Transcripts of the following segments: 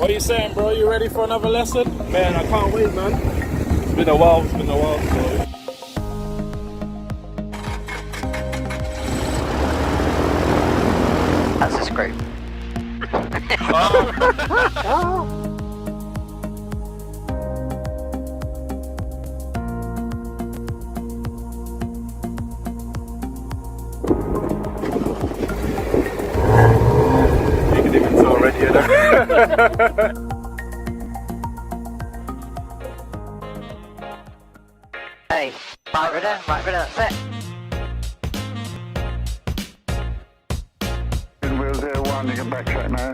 What are you saying, bro? You ready for another lesson? Man, I can't wait, man. It's been a while, so... That's a screw. You can even tell already, you know? Hey, right rudder, that's it. Wheel 01, you can backtrack now.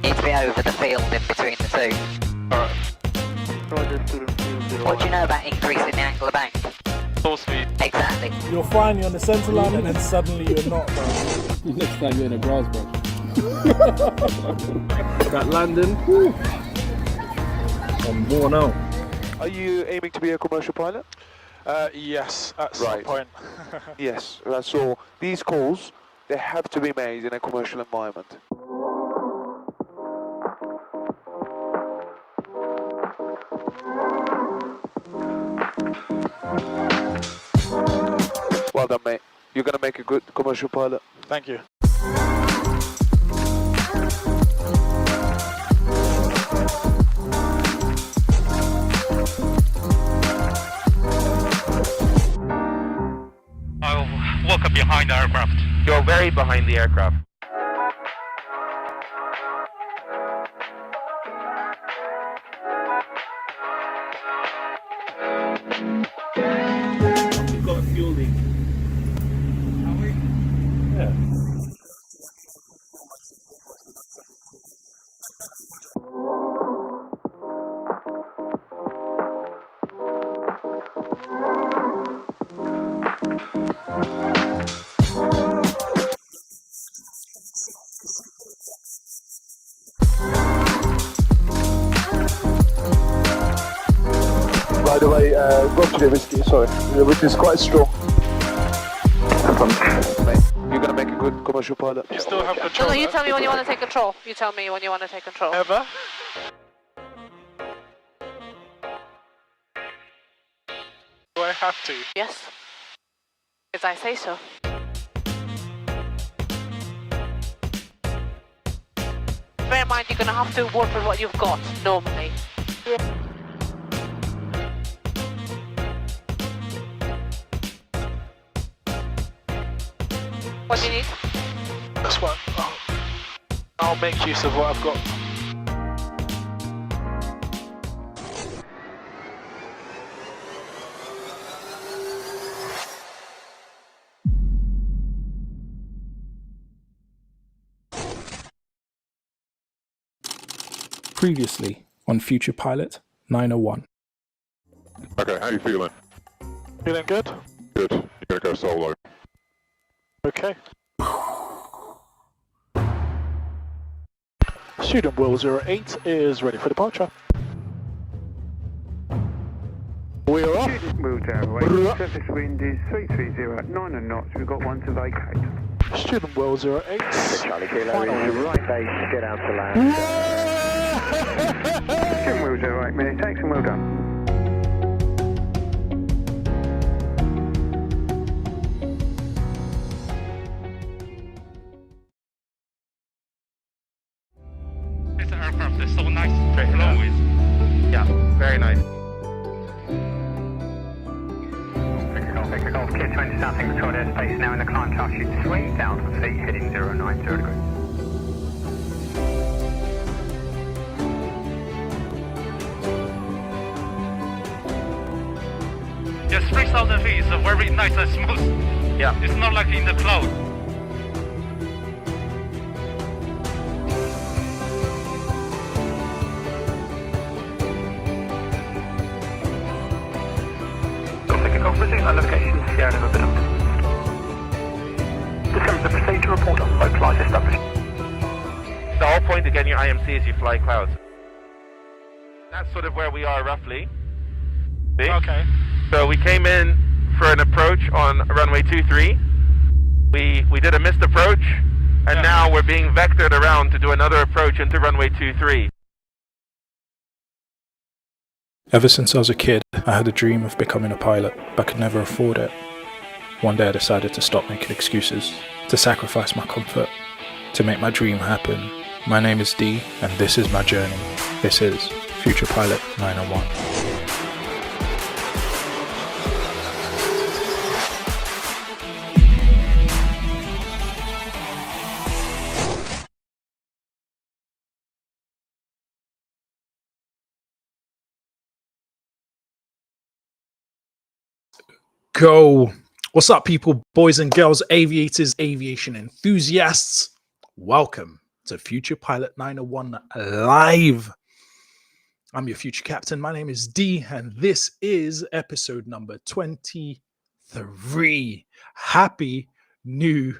Needs to be over the field in between the two. Alright. What do you know about increasing the angle of bank? Full speed. Exactly. You're fine, you're on the centre line, and then suddenly you're not, bro. Next time you're in a grass brush. That landing. Whew. I'm worn out. Are you aiming to be a commercial pilot? Yes, at some point. Yes, so these calls, they have to be made in a commercial environment. Well done, mate. You're going to make a good commercial pilot. Thank you. I'll walk up behind the aircraft. You're very behind the aircraft. We've got fuel leak. Are we? Yeah. By the way, got to the whiskey, sorry, which is quite strong. Mate, you're going to make a good commercial pilot. You still have control. No, you tell me when you want to take control. You tell me when you want to take control. Ever? Do I have to? Yes. As I say so. Bear in mind, you're going to have to work with what you've got, normally. What do you need? This one. Oh. I'll make use of what I've got. Previously on Future Pilot 901. Okay, how you feeling? Feeling good? Good. You're gonna go solo. Okay. Student Will 08 is ready for departure. We are off. Student Wheel 08, surface wind is 330 at 9 knots, we've got one to vacate. Student Will 08. Charlie Kilo, right base, get out to land. Student Wheel 08, minute takes and well done. This aircraft is so nice to flow with. Yeah, very nice. Victor Golf, clear to enter South Controlled airspace now in the climb task chute 3,000 feet, heading 090 degrees. Yes, 3,000 feet is very nice and smooth. Yeah. It's not like in the cloud. Our location is Sierra Leone. This comes the procedure report on both flights established. The whole point of getting your IMC is you fly clouds. That's sort of where we are roughly. See? Okay. So we came in for an approach on runway 23. We did a missed approach, and now we're being vectored around to do another approach into runway 23. Ever since I was a kid, I had a dream of becoming a pilot, but could never afford it. One day I decided to stop making excuses, to sacrifice my comfort, to make my dream happen. My name is Dee, and this is my journey. This is Future Pilot 901. Go. What's up, people, boys and girls, aviators, aviation enthusiasts? Welcome to Future Pilot 901 Live. I'm your future captain. My name is Dee, and this is episode number 23. Happy new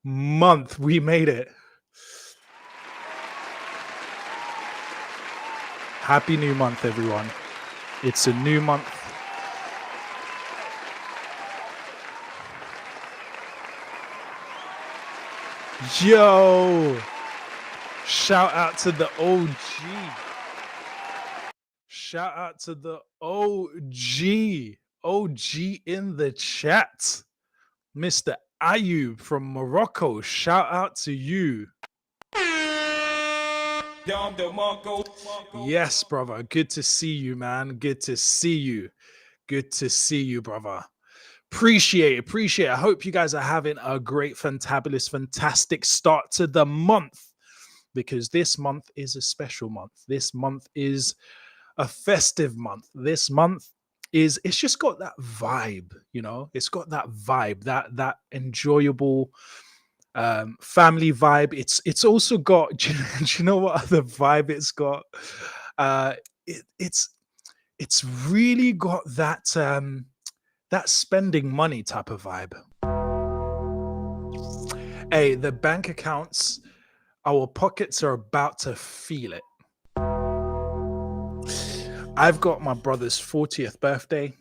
month. We made it. Happy new month, everyone. It's a new month. Yo, shout out to the OG. Shout out to the OG. OG in the chat. Mr. Ayub from Morocco. Shout out to you. Yes, brother. Good to see you, man. Good to see you. Good to see you, brother. Appreciate it. I hope you guys are having a great, fantabulous, fantastic start to the month, because this month is a special month. This month is a festive month. This month it's just got that vibe, you know. It's got that vibe, that enjoyable family vibe. It's also got, do you know what other vibe it's got? It's really got that spending money type of vibe. Hey, the bank accounts, our pockets are about to feel it. I've got my brother's 40th birthday.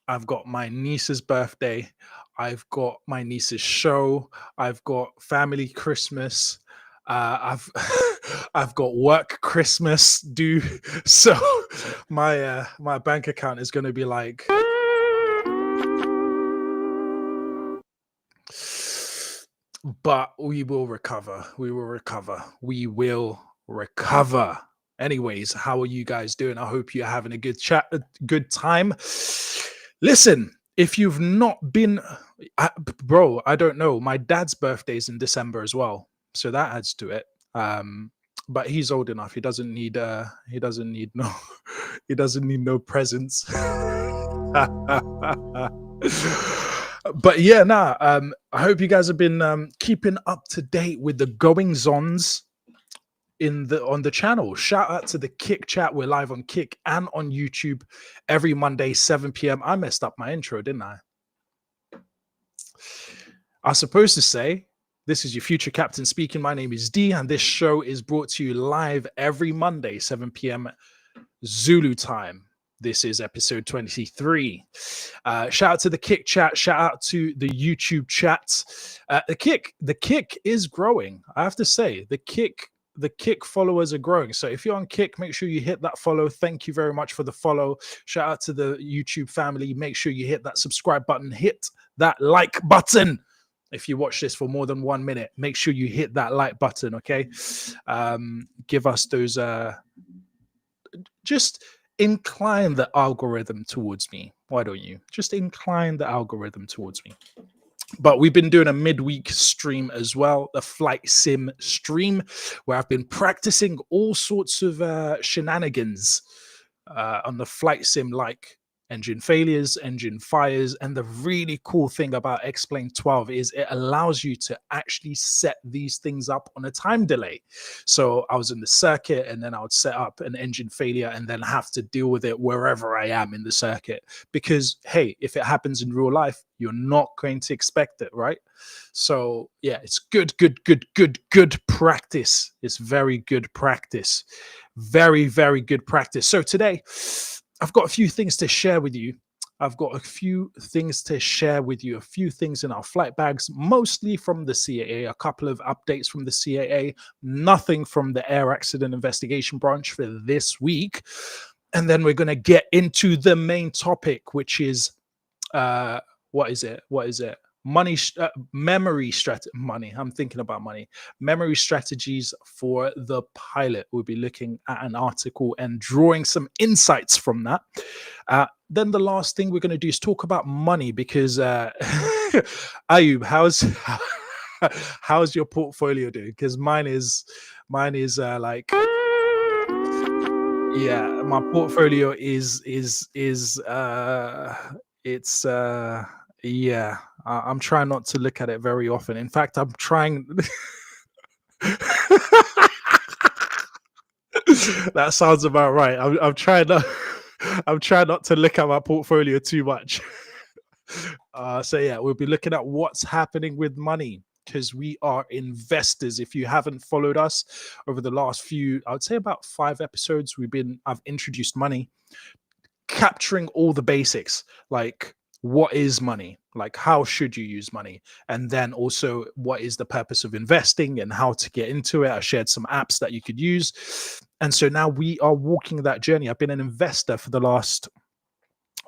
I've got my niece's birthday. I've got my niece's show. I've got family Christmas. I've got work Christmas due. So my bank account is going to be like, but we will recover. We will recover. Anyways, how are you guys doing? I hope you're having a good good time. Listen, if you've not been, bro, I don't know. My dad's birthday's in December as well, so that adds to it. But he's old enough. He doesn't need no presents. But yeah, I hope you guys have been keeping up to date with the goings-ons on the channel. Shout out to the Kick chat. We're live on Kick and on YouTube every Monday, 7 p.m. I messed up my intro, didn't I? I was supposed to say, this is your future captain speaking. My name is Dee, and this show is brought to you live every Monday, 7 p.m. Zulu time. This is episode 23. Shout out to the Kick chat. Shout out to the YouTube chat. The Kick is growing. I have to say, the Kick followers are growing. So if you're on Kick, make sure you hit that follow. Thank you very much for the follow. Shout out to the YouTube family. Make sure you hit that subscribe button. Hit that like button. If you watch this for more than 1 minute, make sure you hit that like button, okay? Give us those... just incline the algorithm towards me. Why don't you? Just incline the algorithm towards me. But we've been doing a midweek stream as well, a flight sim stream, where I've been practicing all sorts of shenanigans on the flight sim, like engine failures, engine fires. And the really cool thing about X-Plane 12 is it allows you to actually set these things up on a time delay. So I was in the circuit, and then I would set up an engine failure and then have to deal with it wherever I am in the circuit. Because, hey, if it happens in real life, you're not going to expect it, right? So yeah, it's good practice. It's very good practice. Very, very good practice. So today, I've got a few things to share with you. A few things in our flight bags, mostly from the CAA, a couple of updates from the CAA, nothing from the Air Accident Investigation Branch for this week. and then we're going to get into the main topic, which is what is it? Memory strategy. Money. I'm thinking about money. Memory strategies for the pilot. We'll be looking at an article and drawing some insights from that. Then the last thing we're going to do is talk about money, because Ayub, how's your portfolio doing? Because mine is like, yeah, my portfolio is it's yeah, I'm trying not to look at it very often. In fact, I'm trying. That sounds about right. I'm trying not. I'm trying not to look at my portfolio too much. So yeah, we'll be looking at what's happening with money, because we are investors. If you haven't followed us over the last few, I would say about 5 episodes, I've introduced money, capturing all the basics, like what is money, like how should you use money, and then also what is the purpose of investing and how to get into it. I shared some apps that you could use, and so now we are walking that journey. I've been an investor for the last,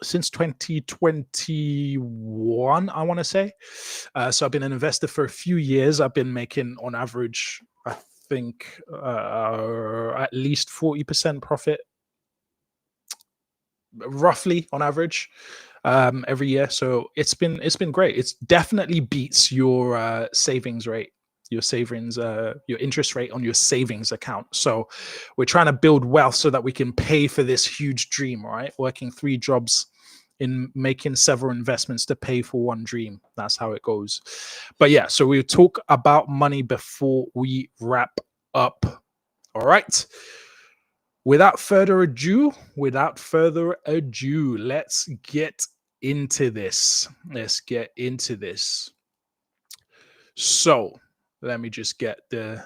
since 2021, I want to say. So I've been an investor for a few years. I've been making on average, I think, at least 40% profit, roughly on average, every year. So it's been great. It's definitely beats your savings rate, your interest rate on your savings account. So we're trying to build wealth so that we can pay for this huge dream, right? Working 3 jobs in making several investments to pay for one dream. That's how it goes. But yeah, so we'll talk about money before we wrap up. All right. Without further ado, let's get into this. So let me just get the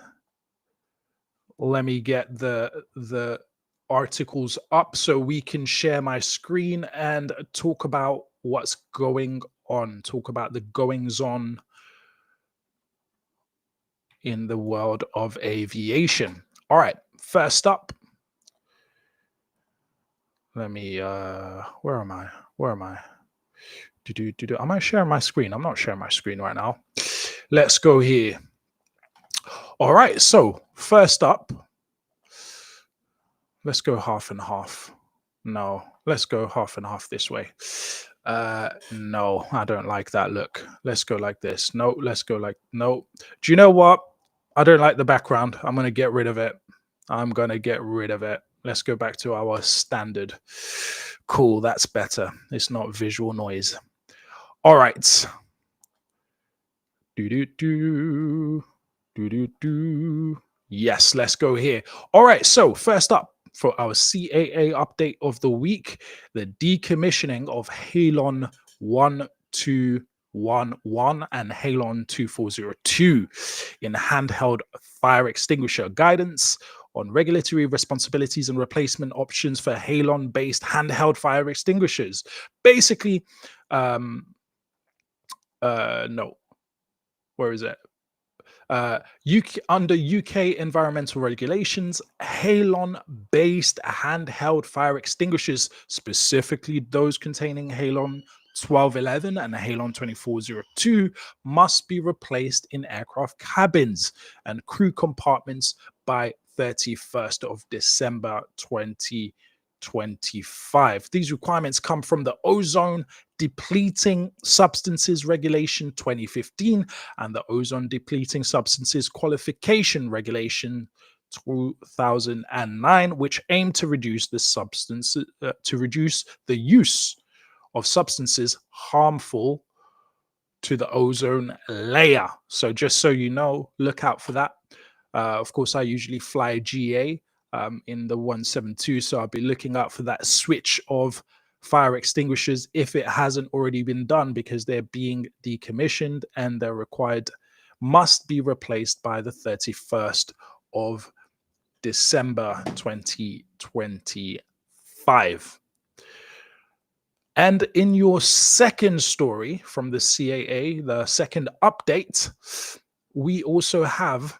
articles up so we can share my screen and talk about what's going on, talk about the goings on in the world of aviation. All right, first up, let me where am I? Am I sharing my screen? I'm not sharing my screen right now. Let's go here. All right, so first up, let's go half and half. No, let's go half and half this way. No, I don't like that look. Let's go like this. No, let's go like, no. Do you know what? I don't like the background. I'm going to get rid of it. Let's go back to our standard. Cool, that's better. It's not visual noise. All right. Yes, let's go here. All right, so first up for our CAA update of the week, the decommissioning of Halon 1211 and Halon 2402 in handheld fire extinguisher guidance on regulatory responsibilities and replacement options for Halon-based handheld fire extinguishers. Basically, no. Where is it? Under UK environmental regulations, Halon-based handheld fire extinguishers, specifically those containing Halon 1211 and Halon 2402, must be replaced in aircraft cabins and crew compartments by 31st of December 2025. These requirements come from the Ozone Depleting Substances Regulation 2015 and the Ozone Depleting Substances Qualification Regulation 2009, which aim to reduce the use of substances harmful to the ozone layer. So just so you know, look out for that. Of course, I usually fly GA in the 172, so I'll be looking out for that switch of fire extinguishers if it hasn't already been done, because they're being decommissioned and they're must be replaced by the 31st of December 2025. And in your second story from the CAA, the second update, we also have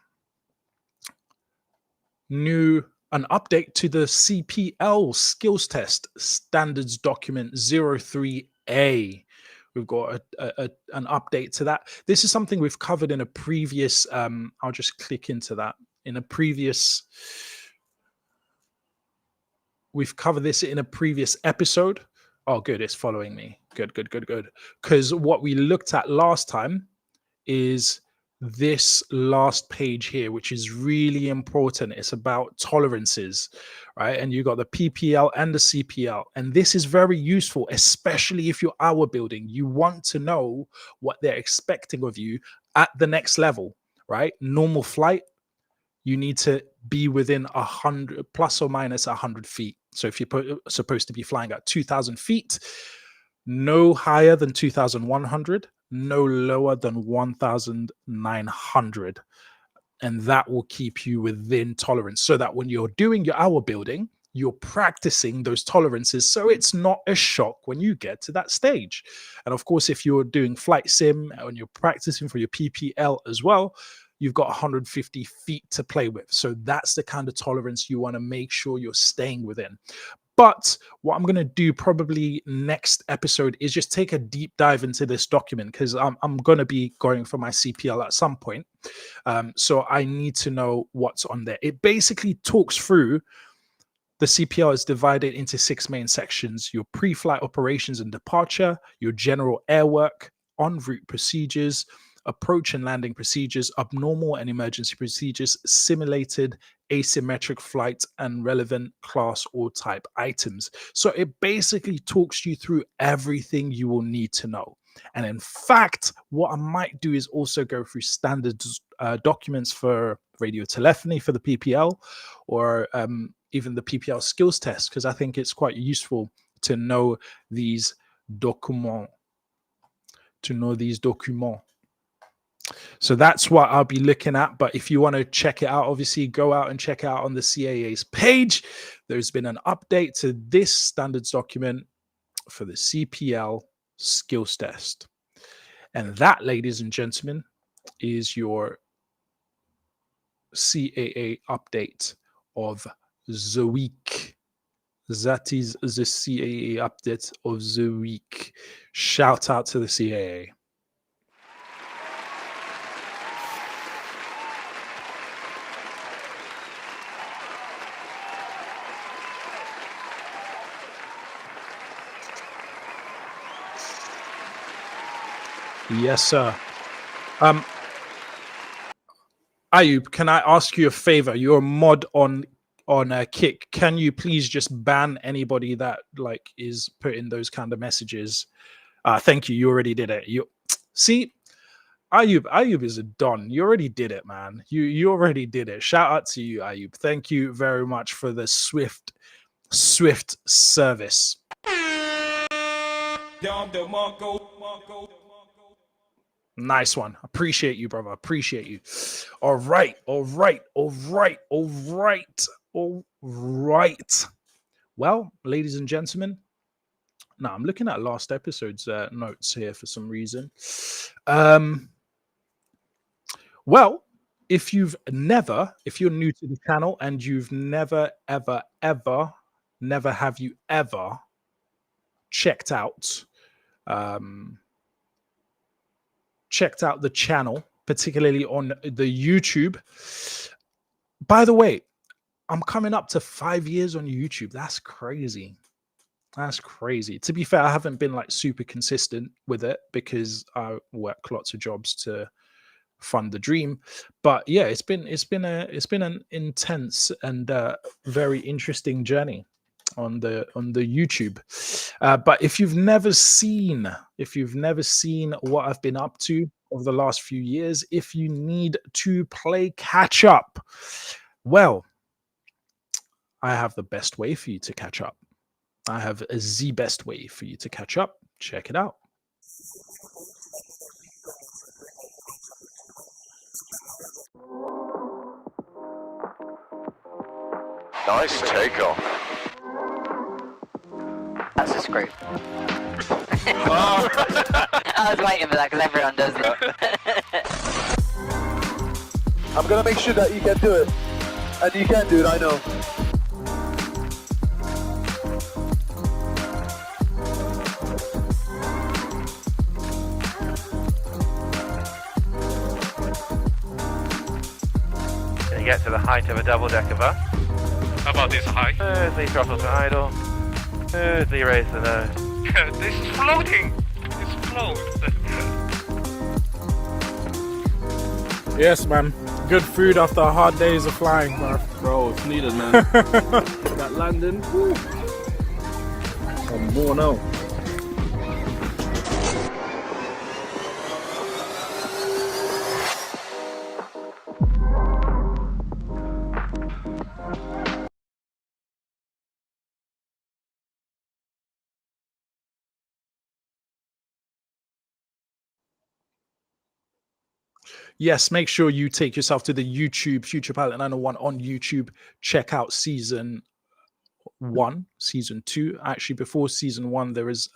new an update to the CPL skills test standards document 03A. We've got an update to that. This is something we've covered in a previous, I'll just click into that. In a previous, we've covered this in a previous episode. Oh, good, it's following me. Good. Because what we looked at last time is this last page here, which is really important. It's about tolerances, right? And you got the PPL and the CPL. And this is very useful, especially if you're hour building. You want to know what they're expecting of you at the next level, right? Normal flight, you need to be within 100 plus or minus 100 feet. So if you're supposed to be flying at 2,000 feet, no higher than 2,100, no lower than 1,900. And that will keep you within tolerance so that when you're doing your hour building, you're practicing those tolerances so it's not a shock when you get to that stage. And of course, if you're doing flight sim and you're practicing for your PPL as well, you've got 150 feet to play with. So that's the kind of tolerance you want to make sure you're staying within. But what I'm going to do probably next episode is just take a deep dive into this document because I'm going to be going for my CPL at some point. So I need to know what's on there. It basically talks through. The CPL is divided into 6 main sections: your pre-flight operations and departure, your general airwork, en route procedures, approach and landing procedures, abnormal and emergency procedures, simulated asymmetric flight, and relevant class or type items. So it basically talks you through everything you will need to know. And in fact, what I might do is also go through standards documents for radio telephony for the PPL, or even the PPL skills test, because I think it's quite useful to know these documents. So that's what I'll be looking at. But if you want to check it out, obviously go out and check it out on the CAA's page. There's been an update to this standards document for the CPL skills test. And that, ladies and gentlemen, is your CAA update of the week. That is the CAA update of the week. Shout out to the CAA. Yes, sir. Ayub, can I ask you a favor? You're a mod on Kick. Can you please just ban anybody that like is putting those kind of messages? Thank you. You already did it. You see, Ayub is a don. You already did it, man. You already did it. Shout out to you, Ayub. Thank you very much for the swift service. Nice one. Appreciate you, brother. Appreciate you. All right. Well, ladies and gentlemen, now I'm looking at last episode's notes here for some reason. Well, if you're new to the channel and you've never checked out the channel, particularly on the YouTube. By the way, I'm coming up to 5 years on YouTube. That's crazy. To be fair, I haven't been like super consistent with it because I work lots of jobs to fund the dream. But yeah, it's been an intense and very interesting journey on the YouTube. But if you've never seen what I've been up to over the last few years, if you need to play catch up, well, I have the best way for you to catch up. I have the best way for you to catch up. Check it out. Nice takeoff. That's a screw. I was waiting for that because everyone does it. I'm gonna make sure that you can do it. And you can do it, I know. Can you get to the height of a double-decker bus? How about this high? Smoothly throttle to idle. Smoothly raise the nose. This is floating. It's float. Yes, man. Good food after hard days of flying, bro. Bro, it's needed, man. That landing. Woo. I'm worn out. Yes, make sure you take yourself to the YouTube Future Pilot 901 on YouTube. Check out season 1, season 2. Actually, before season 1, there is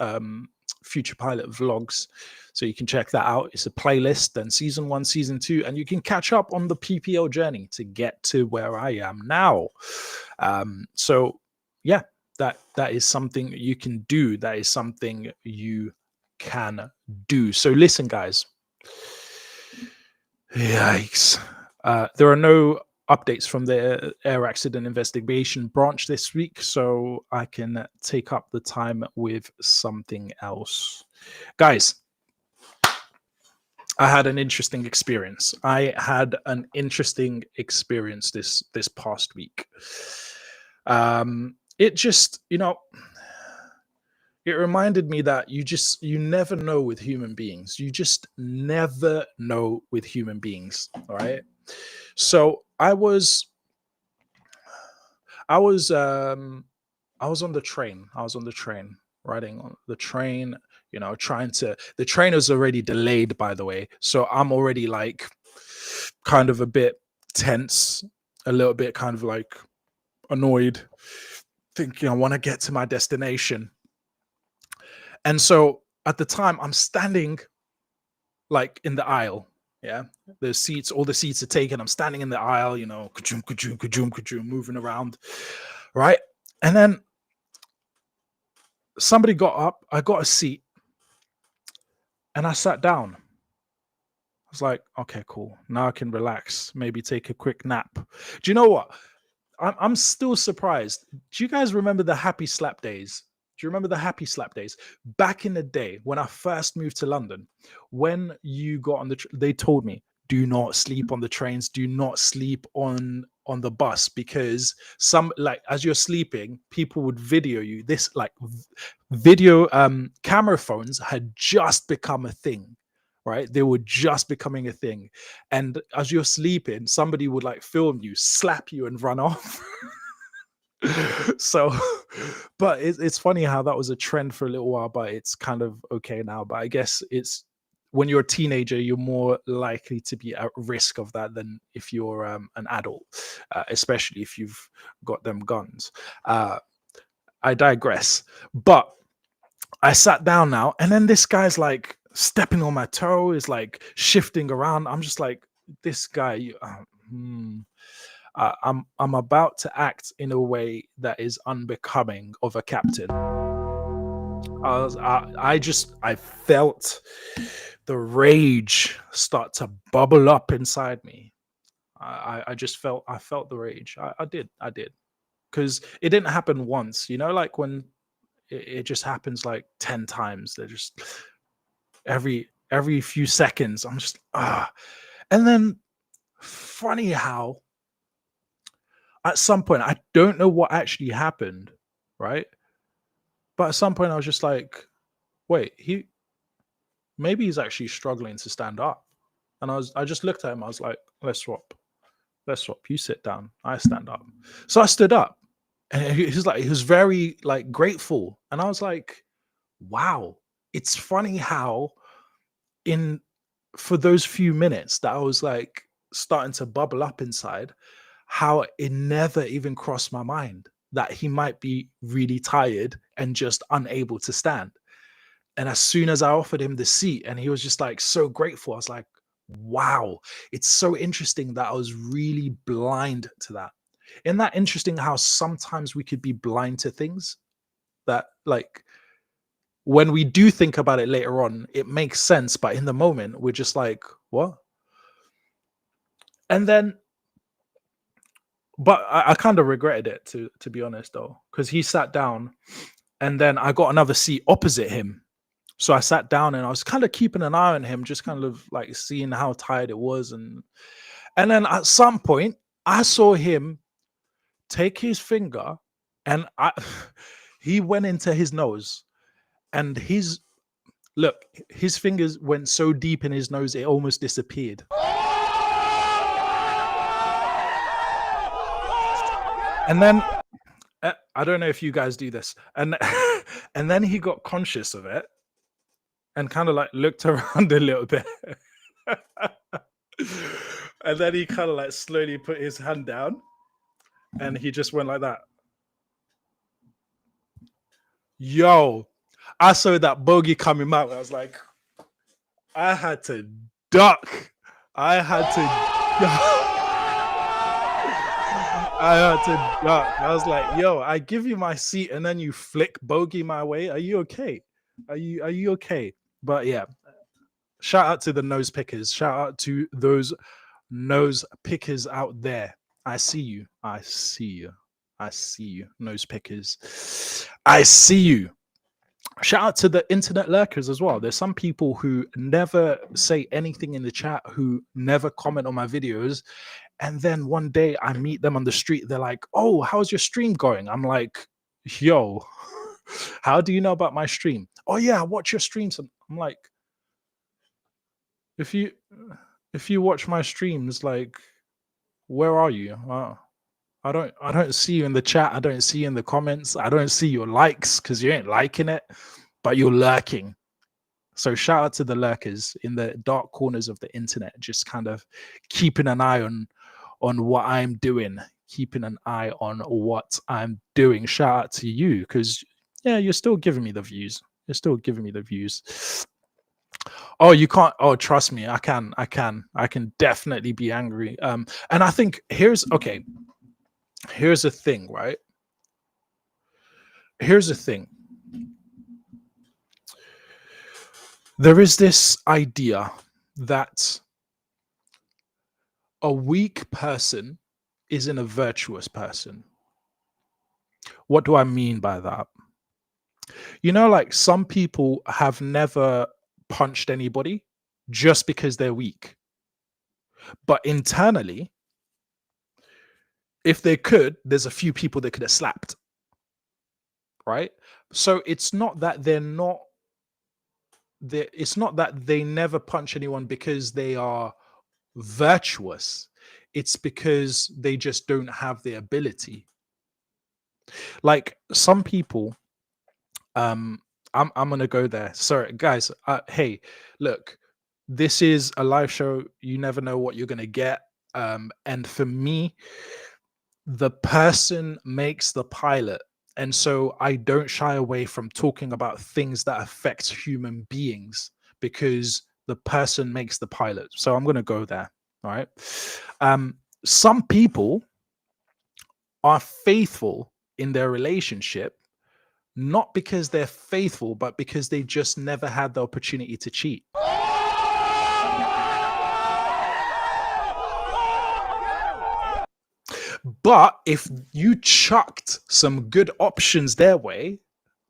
Future Pilot vlogs, so you can check that out. It's a playlist. Then season 1, season 2, and you can catch up on the PPL journey to get to where I am now. So yeah, that is something you can do. That is something you can do. So listen, guys. Yikes. There are no updates from the air accident investigation branch this week, so I can take up the time with something else. Guys, I had an interesting experience. This past week. It just, it reminded me that you never know with human beings. You just never know with human beings. All right. So I was on the train. Riding on the train, the train is already delayed, by the way. So I'm already like kind of a bit tense, a little bit kind of like annoyed, thinking I want to get to my destination. And so at the time I'm standing like in the aisle. Yeah. All the seats are taken. I'm standing in the aisle, moving around. Right. And then somebody got up, I got a seat, and I sat down. I was like, okay, cool. Now I can relax, maybe take a quick nap. Do you know what? I'm still surprised. Do you guys remember the happy slap days? Do you remember the happy slap days? Back in the day, when I first moved to London, when you got on they told me, do not sleep on the trains, do not sleep on the bus, because as you're sleeping, people would video you. This video camera phones had just become a thing, right? They were just becoming a thing. And as you're sleeping, somebody would film you, slap you, and run off. So, but it's funny how that was a trend for a little while, but it's kind of okay now. But I guess it's when you're a teenager, you're more likely to be at risk of that than if you're an adult, especially if you've got them guns. I digress. But I sat down now, and then this guy's like stepping on my toe, is like shifting around. I'm just like, this guy, I'm about to act in a way that is unbecoming of a captain. I felt the rage start to bubble up inside me. I felt the rage. I did. Because it didn't happen once, like when it just happens like 10 times. They're just every few seconds. I'm just and then funny how at some point, I don't know what actually happened, right? But at some point I was just like, wait, maybe he's actually struggling to stand up. And I just looked at him, I was like, let's swap. You sit down, I stand up. So I stood up, and he was very grateful. And I was like, wow, it's funny how for those few minutes that I was like starting to bubble up inside, how it never even crossed my mind that he might be really tired and just unable to stand. And as soon as I offered him the seat and he was just like so grateful, I was like, wow, it's so interesting that I was really blind to that. Isn't that interesting how sometimes we could be blind to things that, like, when we do think about it later on, it makes sense, but in the moment, we're just like, what? And then, but I kind of regretted it, to be honest, though, because he sat down and then I got another seat opposite him. So I sat down and I was kind of keeping an eye on him, just kind of like seeing how tired it was. And then at some point, I saw him take his finger and he went into his nose, and his fingers went so deep in his nose, it almost disappeared. And then I don't know if you guys do this, and and then he got conscious of it and kind of like looked around a little bit. And then he kind of like slowly put his hand down and he just went like that. Yo, I saw that bogey coming out. I was like, I had to duck. I had to duck. I was like, yo, I give you my seat and then you flick bogey my way. Are you okay? Are you okay? But yeah, shout out to the nose pickers. Shout out to those nose pickers out there. I see you. I see you. I see you, nose pickers. I see you. Shout out to the internet lurkers as well. There's some people who never say anything in the chat, who never comment on my videos. And then one day I meet them on the street. They're like, oh, how's your stream going? I'm like, yo, how do you know about my stream? Oh yeah, I watch your streams. I'm like, if you watch my streams, like, where are you? I don't see you in the chat. I don't see you in the comments. I don't see your likes because you ain't liking it, but you're lurking. So shout out to the lurkers in the dark corners of the internet, just kind of keeping an eye on what I'm doing, keeping an eye on what I'm doing. Shout out to you because, yeah, you're still giving me the views. You're still giving me the views. Oh, you can't. Oh, trust me, I can definitely be angry. And I think here's the thing, right? Here's the thing. There is this idea that a weak person isn't a virtuous person. What do I mean by that? You know, like some people have never punched anybody just because they're weak. But internally, if they could, there's a few people they could have slapped. Right? So it's not that it's not that they never punch anyone because they are virtuous. It's because they just don't have the ability. Like some people, I'm gonna go there. Sorry, guys. Hey, look, this is a live show. You never know what you're gonna get. And for me, the person makes the pilot. And so I don't shy away from talking about things that affect human beings because the person makes the pilot. So I'm going to go there. All right. Some people are faithful in their relationship, not because they're faithful, but because they just never had the opportunity to cheat. But if you chucked some good options their way,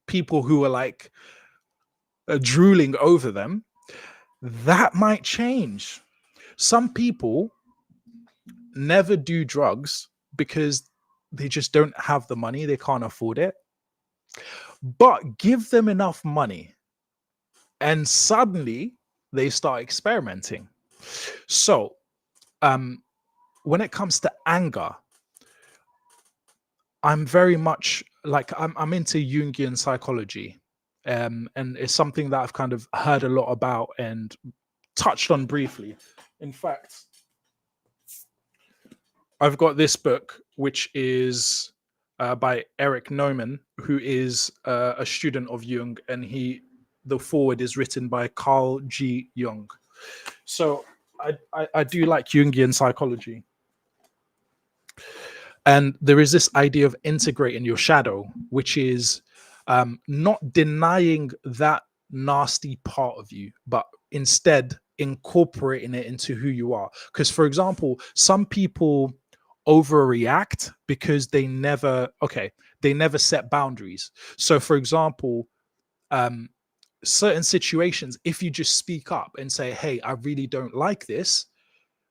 people who are like drooling over them, that might change. Some people never do drugs because they just don't have the money, they can't afford it. But give them enough money and suddenly they start experimenting. So when it comes to anger, I'm very much like I'm into Jungian psychology, and it's something that I've kind of heard a lot about and touched on briefly. In fact, I've got this book, which is by Eric Neumann, who is a student of Jung, and the foreword is written by Carl G. Jung. So I do like Jungian psychology. And there is this idea of integrating your shadow, which is not denying that nasty part of you, but instead incorporating it into who you are. Because, for example, some people overreact because they never set boundaries. So, for example, certain situations, if you just speak up and say, hey, I really don't like this,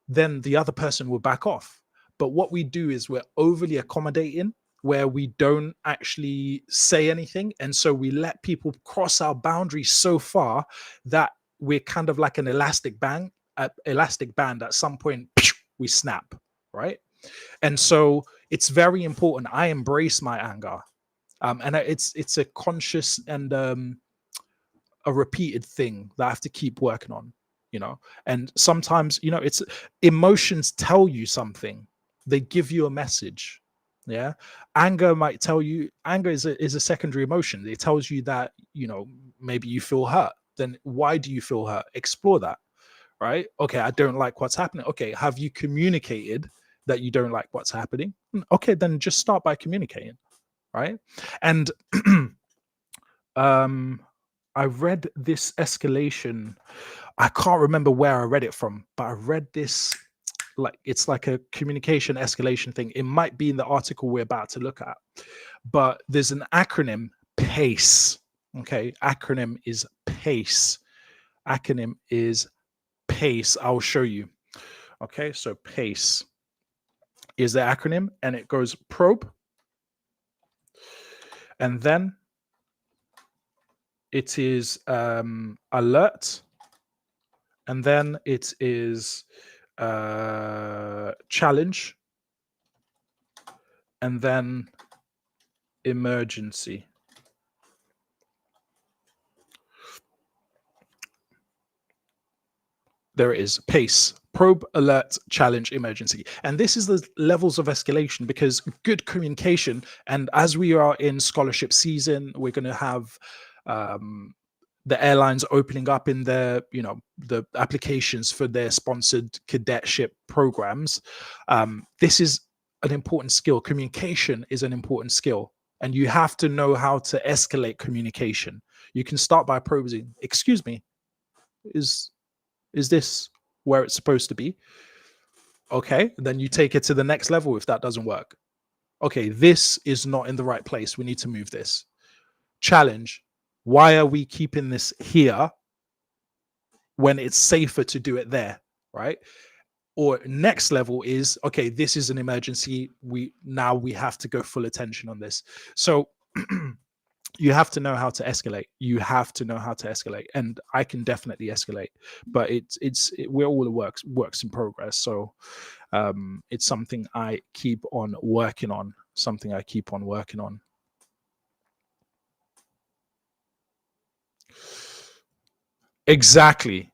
then the other person will back off. But what we do is we're overly accommodating, where we don't actually say anything. And so we let people cross our boundaries so far that we're kind of like an elastic band. At some point, we snap, right? And so it's very important. I embrace my anger. And it's a conscious and a repeated thing that I have to keep working on, and sometimes, it's emotions tell you something. They give you a message. Yeah. Anger might tell you, anger is a secondary emotion. It tells you that, maybe you feel hurt. Then why do you feel hurt? Explore that. Right. Okay. I don't like what's happening. Okay. Have you communicated that you don't like what's happening? Okay. Then just start by communicating. Right. And I read this escalation. I can't remember where I read it from, but I read this, it's like a communication escalation thing. It might be in the article we're about to look at, but there's an acronym, PACE. Okay. Acronym is PACE. Acronym is PACE. I'll show you. Okay. So PACE is the acronym, and it goes probe. And then it is alert, and then it is challenge, and then emergency. There it is. PACE: probe, alert, challenge, emergency. And this is the levels of escalation, because good communication, and as we are in scholarship season, we're going to have the airlines opening up in their, the applications for their sponsored cadetship programs. This is an important skill. Communication is an important skill, and you have to know how to escalate communication. You can start by probing, excuse me, is this where it's supposed to be? Okay, then you take it to the next level if that doesn't work. Okay, this is not in the right place. We need to move this. Challenge: why are we keeping this here when it's safer to do it there, right? Or next level is, okay, this is an emergency. We have to go full attention on this. So you have to know how to escalate. You have to know how to escalate. And I can definitely escalate, but we're all works in progress. So it's something I keep on working on. Exactly.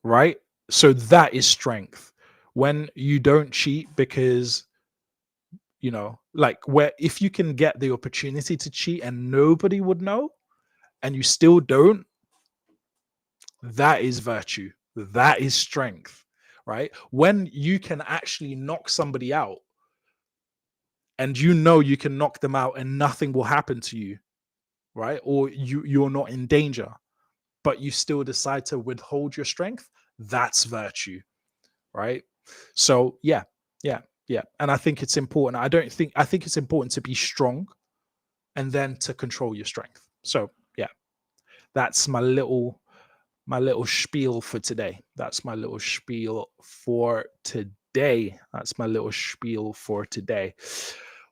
Right. So that is strength. When you don't cheat because, where if you can get the opportunity to cheat and nobody would know and you still don't, that is virtue. That is strength. Right. When you can actually knock somebody out and you can knock them out and nothing will happen to you, right? Or you're not in danger, but you still decide to withhold your strength, that's virtue, right? So yeah. And I think it's important. I think it's important to be strong and then to control your strength. So yeah, that's my little spiel for today.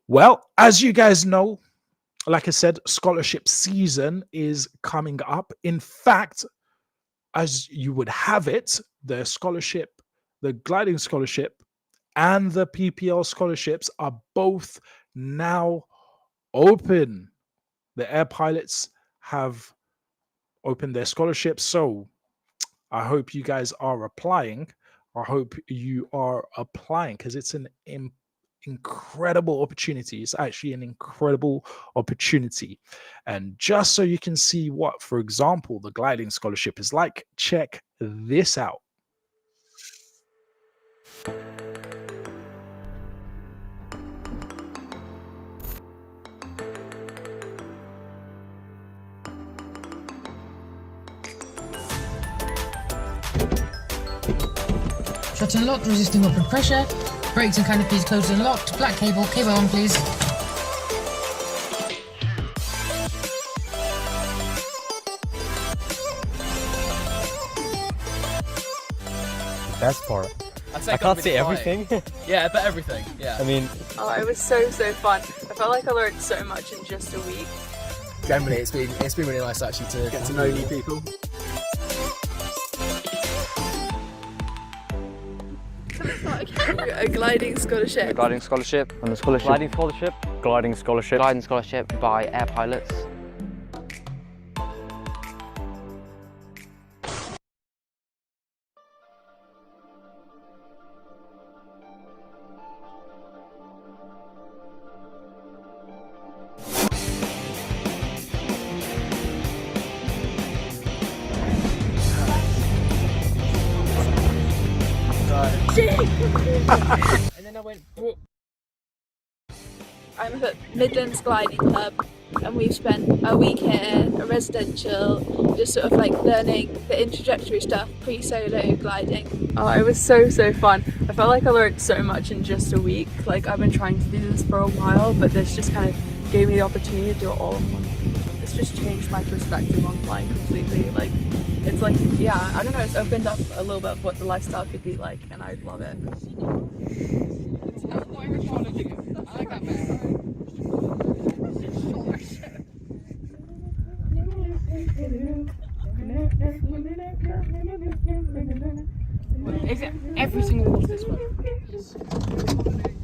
Well, as you guys know, like I said, scholarship season is coming up. In fact, as you would have it, the scholarship, the gliding scholarship and the PPL scholarships are both now open. The air pilots have opened their scholarships. So I hope you guys are applying. Because it's an incredible opportunity. It's actually an incredible opportunity. And just so you can see what, for example, the gliding scholarship is like, check this out. Shut and locked, resisting upward pressure. Brakes and canopies closed and locked. Black cable, cable on please. Best part. I can't see everything. Yeah, I bet everything. Yeah. I mean, Oh, it was so fun. I felt like I learned so much in just a week. Generally, it's been really nice actually to get to know new people. A gliding scholarship. gliding scholarship. And the scholarship. Gliding scholarship. Gliding scholarship. Gliding scholarship by air pilots. And then I went. I'm at Midlands Gliding Club, and we've spent a week here, a residential, just sort of like learning the introductory stuff, pre-solo gliding. Oh, it was so fun. I felt like I learned so much in just a week. Like, I've been trying to do this for a while, but this just kind of gave me the opportunity to do it all in one. It's just changed my perspective on flying completely. Like, it's like, yeah, I don't know, it's opened up a little bit of what the lifestyle could be like, and I love it. Every single one of this one.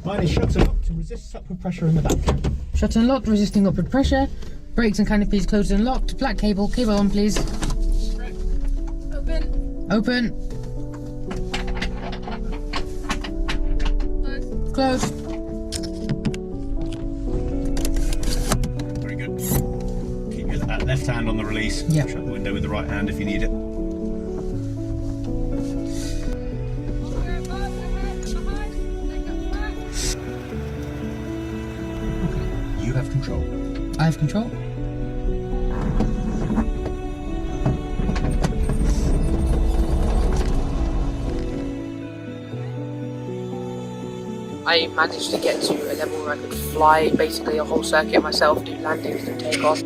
Mine is shut and locked to resist upward pressure in the back. Shut and locked, resisting upward pressure. Brakes and canopies closed and locked. Black cable, cable on please. Open. Open. Close. Very good. Keep your left hand on the release. Yeah. Shut the window with the right hand if you need it. You have control. I have control. I managed to get to a level where I could fly basically a whole circuit myself, do landings and takeoff.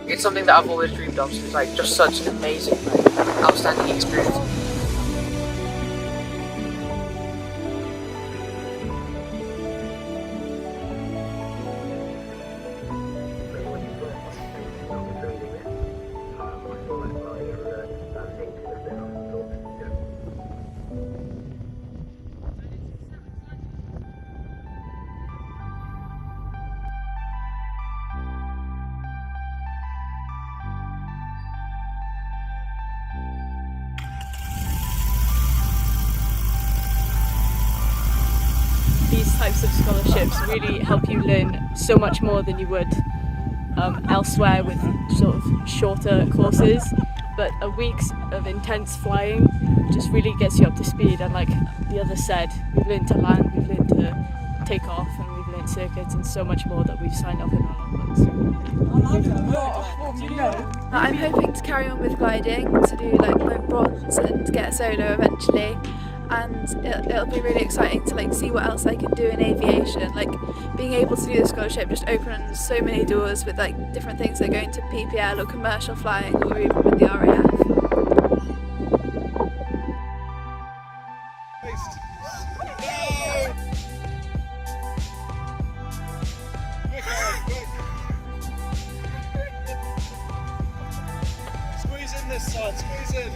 It's something that I've always dreamed of, so it's like just such an amazing, outstanding experience. These types of scholarships really help you learn so much more than you would elsewhere with sort of shorter courses, but a week of intense flying just really gets you up to speed, and like the others said, we've learned to land, we've learned to take off, and we've learned circuits and so much more that we've signed up in our logbooks. I'm hoping to carry on with gliding, to do like my bronze and get a solo eventually, and it'll be really exciting to like see what else I can do in aviation. Like, being able to do the scholarship just opens so many doors with like different things like going to PPL or commercial flying or even with the RAF. Squeeze in this side, squeeze in.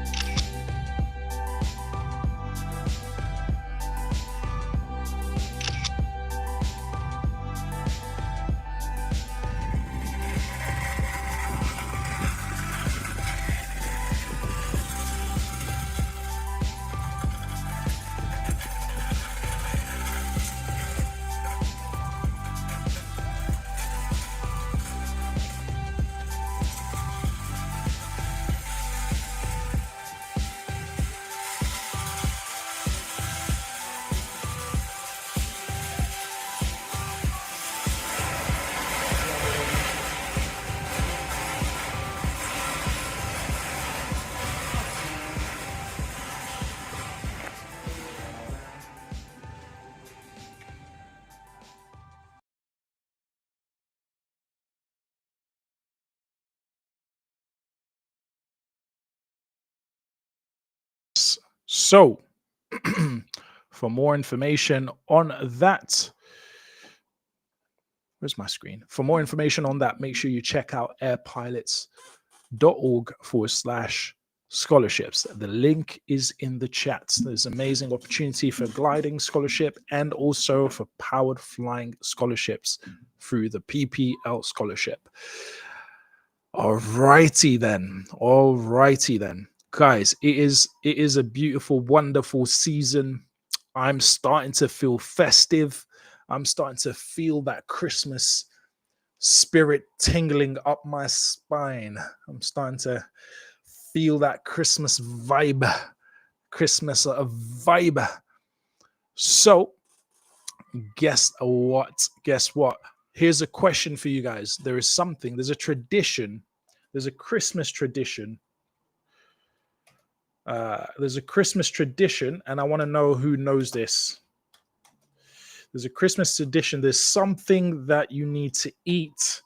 So for more information on that, where's my screen? For more information on that, make sure you check out airpilots.org/scholarships. The link is in the chat. There's amazing opportunity for gliding scholarship and also for powered flying scholarships through the PPL scholarship. Alrighty then. Guys, it is a beautiful, wonderful season. I'm starting to feel festive. I'm starting to feel that Christmas spirit tingling up my spine. I'm starting to feel that Christmas vibe. So, guess what? Here's a question for you guys. There's a tradition. There's a Christmas tradition. And I want to know who knows this. There's a Christmas tradition. There's something that you need to eat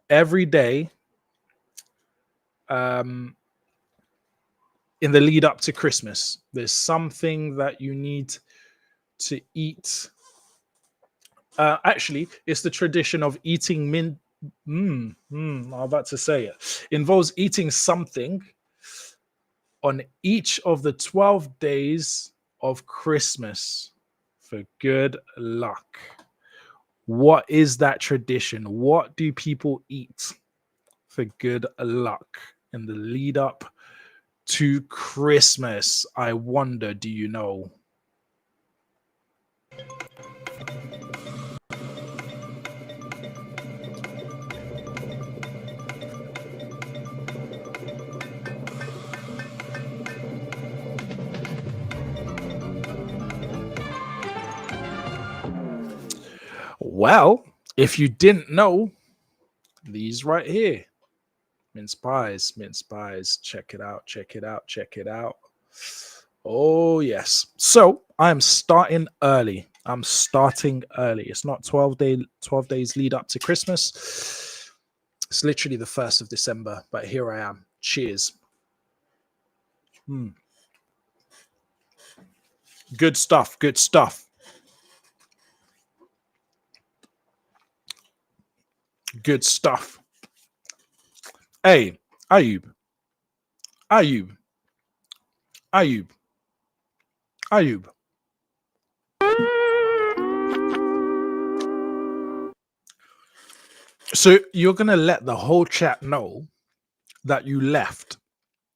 every day in the lead up to Christmas. There's something that you need to eat. Actually, it's the tradition of eating I'm about to say it. Involves eating something on each of the 12 days of Christmas for good luck. What is that tradition? What do people eat for good luck in the lead up to Christmas? I wonder, do you know? Well, if you didn't know, these right here. Mince pies. Check it out. Oh, yes. So I'm starting early. It's not 12 days lead up to Christmas. It's literally the 1st of December, but here I am. Cheers. Good stuff. Hey, Ayub. So you're going to let the whole chat know that you left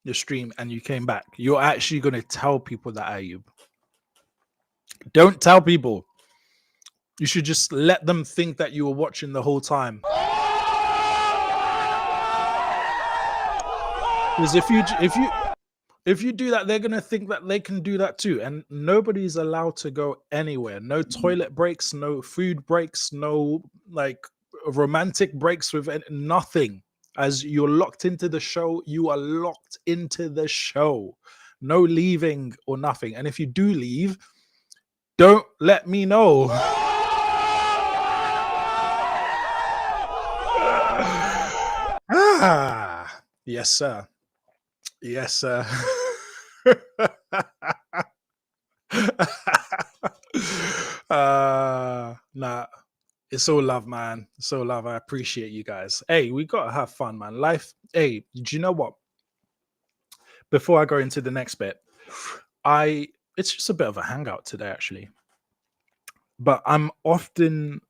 the stream and you came back. You're actually going to tell people that, Ayub. Don't tell people. You should just let them think that you were watching the whole time. Because if you do that, they're gonna think that they can do that too. And nobody's allowed to go anywhere. No toilet breaks, no food breaks, no like romantic breaks with nothing. As you're locked into the show, you are locked into the show. No leaving or nothing. And if you do leave, don't let me know. Yes, sir. Nah, it's all love, man. It's all love. I appreciate you guys. Hey, we gotta have fun, man. Life. Hey, do you know what? Before I go into the next bit, it's just a bit of a hangout today, actually. But I'm often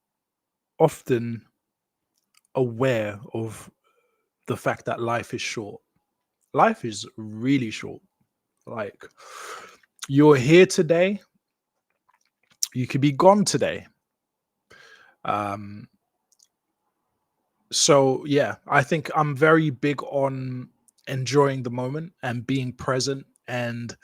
aware of the fact that life is short. Life is really short. Like, you're here today, you could be gone today. So yeah, I think I'm very big on enjoying the moment and being present and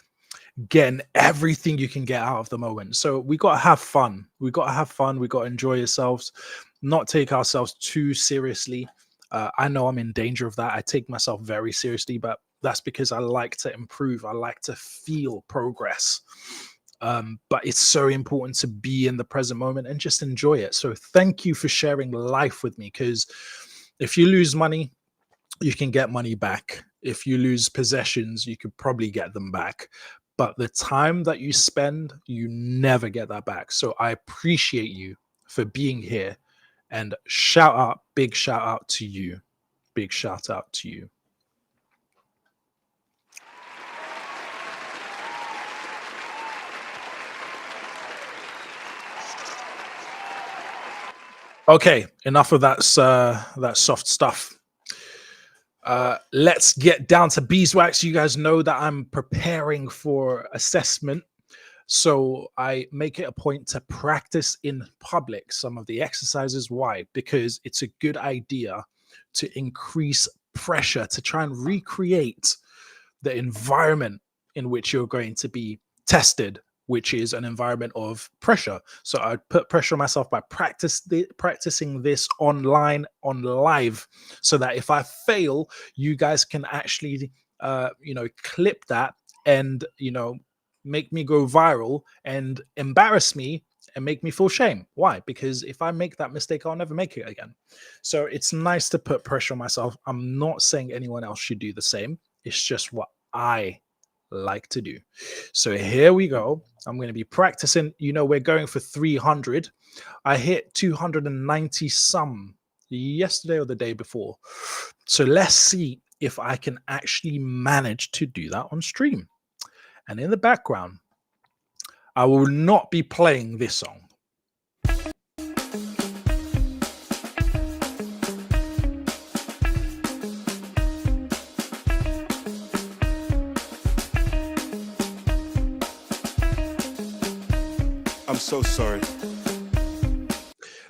getting everything you can get out of the moment. So we got to have fun. We got to enjoy ourselves, not take ourselves too seriously. I know I'm in danger of that. I take myself very seriously, but that's because I like to improve. I like to feel progress. But it's so important to be in the present moment and just enjoy it. So thank you for sharing life with me, because if you lose money, you can get money back. if you lose possessions, you could probably get them back. But the time that you spend, you never get that back. So I appreciate you for being here, and big shout out to you. Big shout out to you. Okay, enough of that soft stuff. Let's get down to beeswax. You guys know that I'm preparing for assessment, so I make it a point to practice in public some of the exercises. Why? Because it's a good idea to increase pressure, to try and recreate the environment in which you're going to be tested, which is an environment of pressure. So I put pressure on myself by practicing this online, on live, so that if I fail, you guys can actually, clip that and, make me go viral and embarrass me and make me feel shame. Why? Because if I make that mistake, I'll never make it again. So it's nice to put pressure on myself. I'm not saying anyone else should do the same. It's just what I like to do. So here we go. I'm going to be practicing. We're going for 300. I hit 290 some yesterday or the day before. So let's see if I can actually manage to do that on stream. And in the background, I will not be playing this song. I'm so sorry.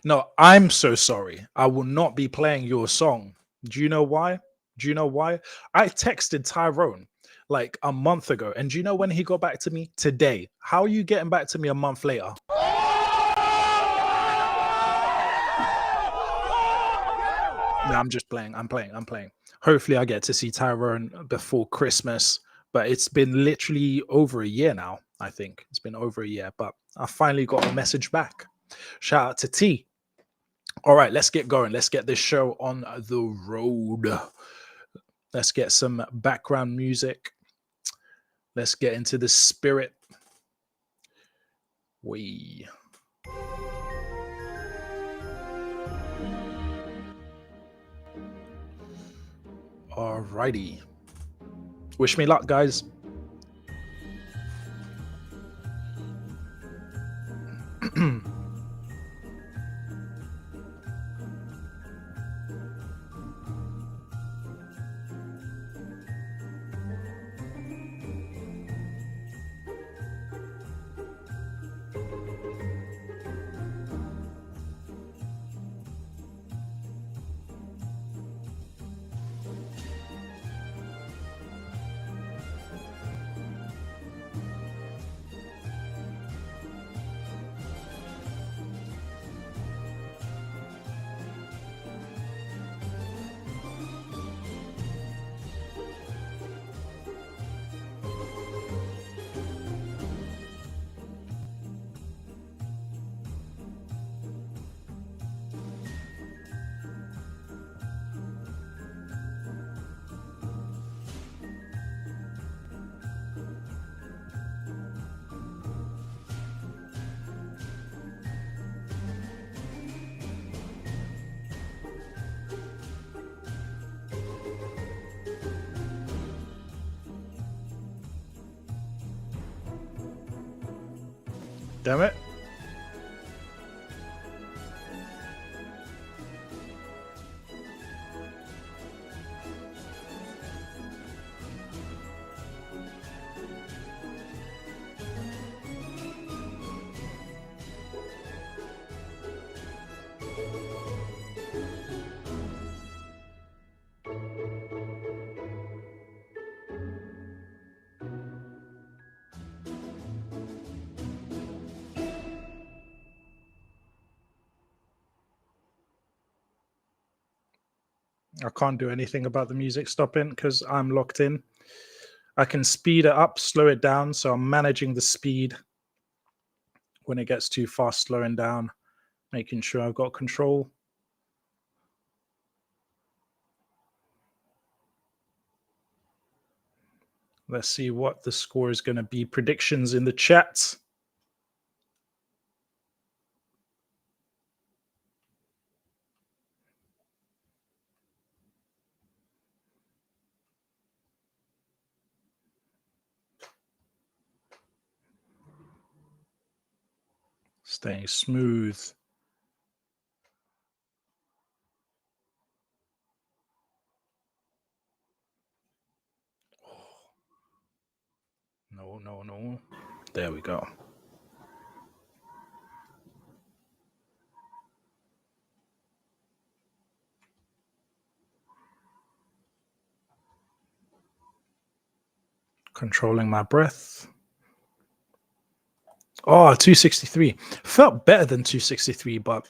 No, I'm so sorry. I will not be playing your song. Do you know why? I texted Tyrone like a month ago. And do you know when he got back to me? Today. How are you getting back to me a month later? No, I'm just playing. I'm playing. Hopefully I get to see Tyrone before Christmas. But it's been literally over a year now, I think. It's been over a year. But I finally got a message back. Shout out to T. All right, let's get going. Let's get this show on the road. Let's get some background music. Let's get into the spirit. All righty. Wish me luck, guys. Damn it. I can't do anything about the music stopping because I'm locked in. I can speed it up, slow it down. So I'm managing the speed. When it gets too fast, slowing down, making sure I've got control. Let's see what the score is going to be. Predictions in the chat. Staying smooth. No. There we go. Controlling my breath. Oh, 263. Felt better than 263, but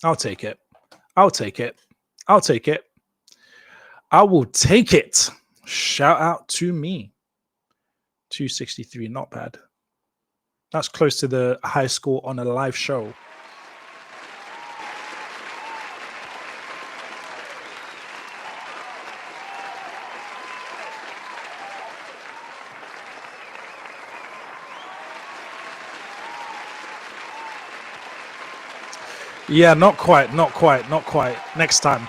I'll take it. I'll take it. I'll take it. I will take it. Shout out to me. 263, not bad. That's close to the high score on a live show. Yeah, not quite. Next time.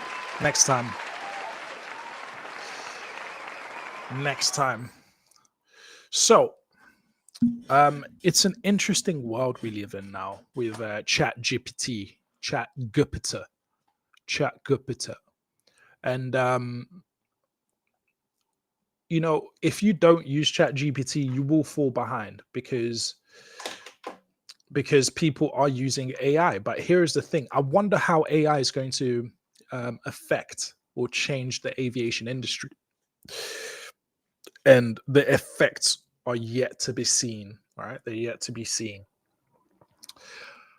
So, it's an interesting world we live in now with Chat GPT, Chat GPT. And, if you don't use Chat GPT, you will fall behind because people are using AI. But here's the thing. I wonder how AI is going to affect or change the aviation industry. And the effects are yet to be seen, right? They're yet to be seen.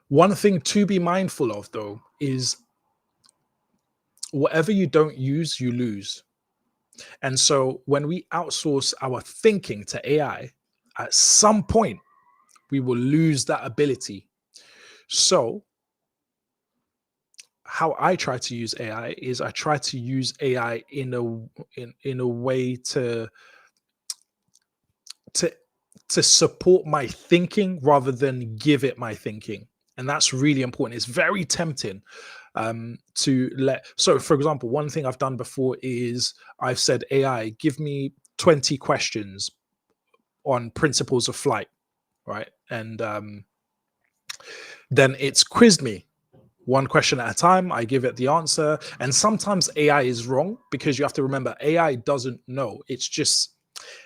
One thing to be mindful of, though, is whatever you don't use, you lose. And so when we outsource our thinking to AI, at some point, we will lose that ability. So how I try to use AI is I try to use AI in a way to support my thinking rather than give it my thinking. And that's really important. It's very tempting so for example, one thing I've done before is I've said, AI, give me 20 questions on principles of flight, right? And then it's quizzed me one question at a time. I give it the answer, and sometimes AI is wrong because you have to remember AI doesn't know. It's just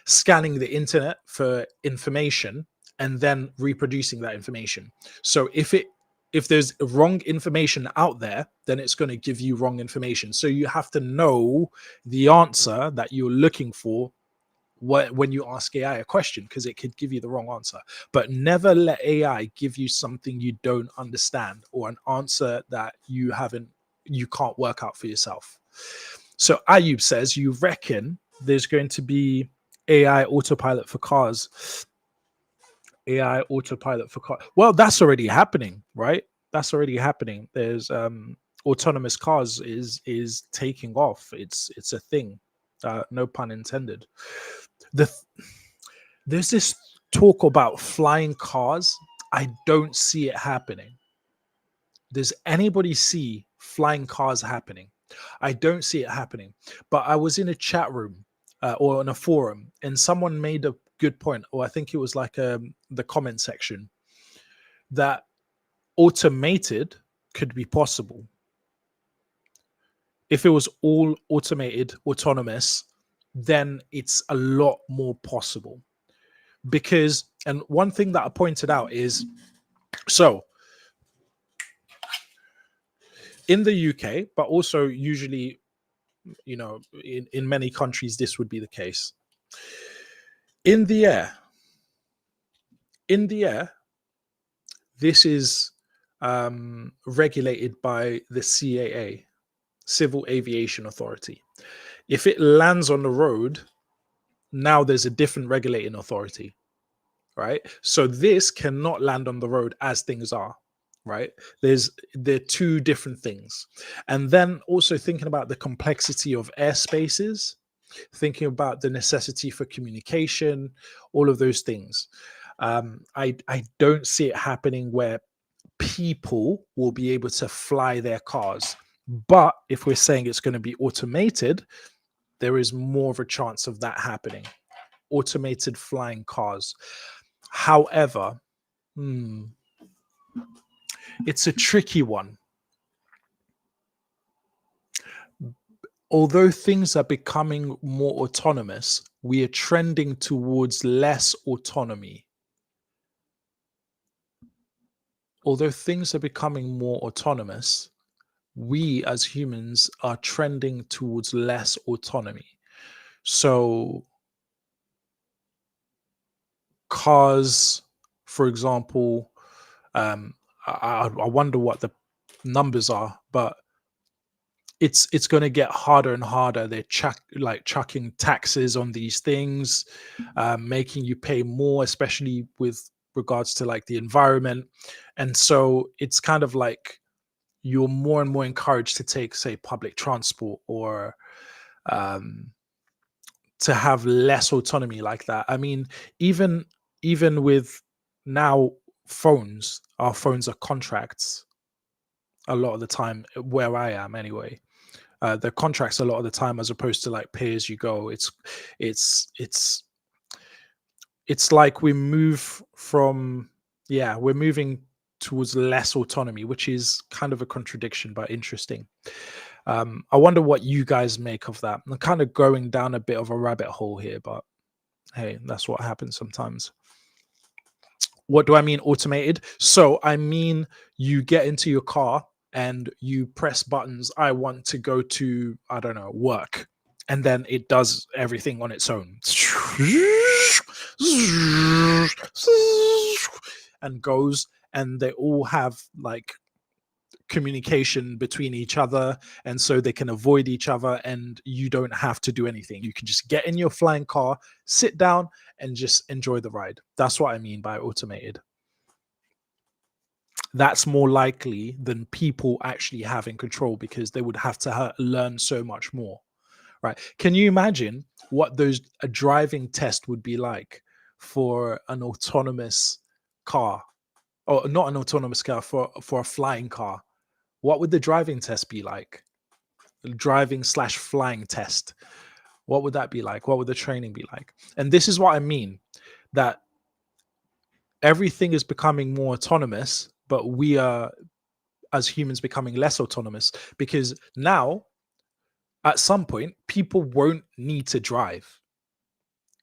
scanning the internet for information and then reproducing that information. So if there's wrong information out there, then it's going to give you wrong information. So you have to know the answer that you're looking for when you ask AI a question, because it could give you the wrong answer. But never let AI give you something you don't understand or an answer that you can't work out for yourself. So Ayub says, you reckon there's going to be AI autopilot for cars? AI autopilot for cars. Well, that's already happening, right? That's already happening. There's autonomous cars is taking off. It's a thing. No pun intended. There's this talk about flying cars. I don't see it happening. Does anybody see flying cars happening? I don't see it happening. But I was in a chat room or on a forum, and someone made a good point, or I think it was like the comment section, that automated could be possible. If it was all automated, autonomous, then it's a lot more possible. Because, and one thing that I pointed out is, so in the UK, but also usually, in many countries, this would be the case. In the air, this is regulated by the CAA, Civil Aviation Authority. If it lands on the road, now there's a different regulating authority, right? So this cannot land on the road as things are, right? They're two different things. And then also thinking about the complexity of airspaces. thinking about the necessity for communication, all of those things. I don't see it happening where people will be able to fly their cars. But if we're saying it's going to be automated, there is more of a chance of that happening. Automated flying cars. However, it's a tricky one. Although things are becoming more autonomous, we are trending towards less autonomy. Although things are becoming more autonomous, we as humans are trending towards less autonomy. So cars, for example, I wonder what the numbers are, but it's going to get harder and harder. They're chucking taxes on these things, making you pay more, especially with regards to like the environment. And so it's kind of like you're more and more encouraged to take, say, public transport or to have less autonomy like that. I mean, even with now phones, our phones are contracts a lot of the time, where I am anyway. The contracts a lot of the time, as opposed to like pay as you go. It's like we move from, we're moving towards less autonomy, which is kind of a contradiction, but interesting. I wonder what you guys make of that. I'm kind of going down a bit of a rabbit hole here, but hey, that's what happens sometimes. What do I mean automated? So I mean, you get into your car and you press buttons. I want to go to, I don't know, work. And then it does everything on its own. And goes, and they all have like communication between each other, and so they can avoid each other, and you don't have to do anything. You can just get in your flying car, sit down, and just enjoy the ride. That's what I mean by automated. That's more likely than people actually having control, because they would have to learn so much more, right? Can you imagine what a driving test would be like for an autonomous car, or not an autonomous car, for a flying car? What would the driving test be like? The driving/flying test. What would that be like? What would the training be like? And this is what I mean, that everything is becoming more autonomous, but we are, as humans, becoming less autonomous, because now, at some point, people won't need to drive.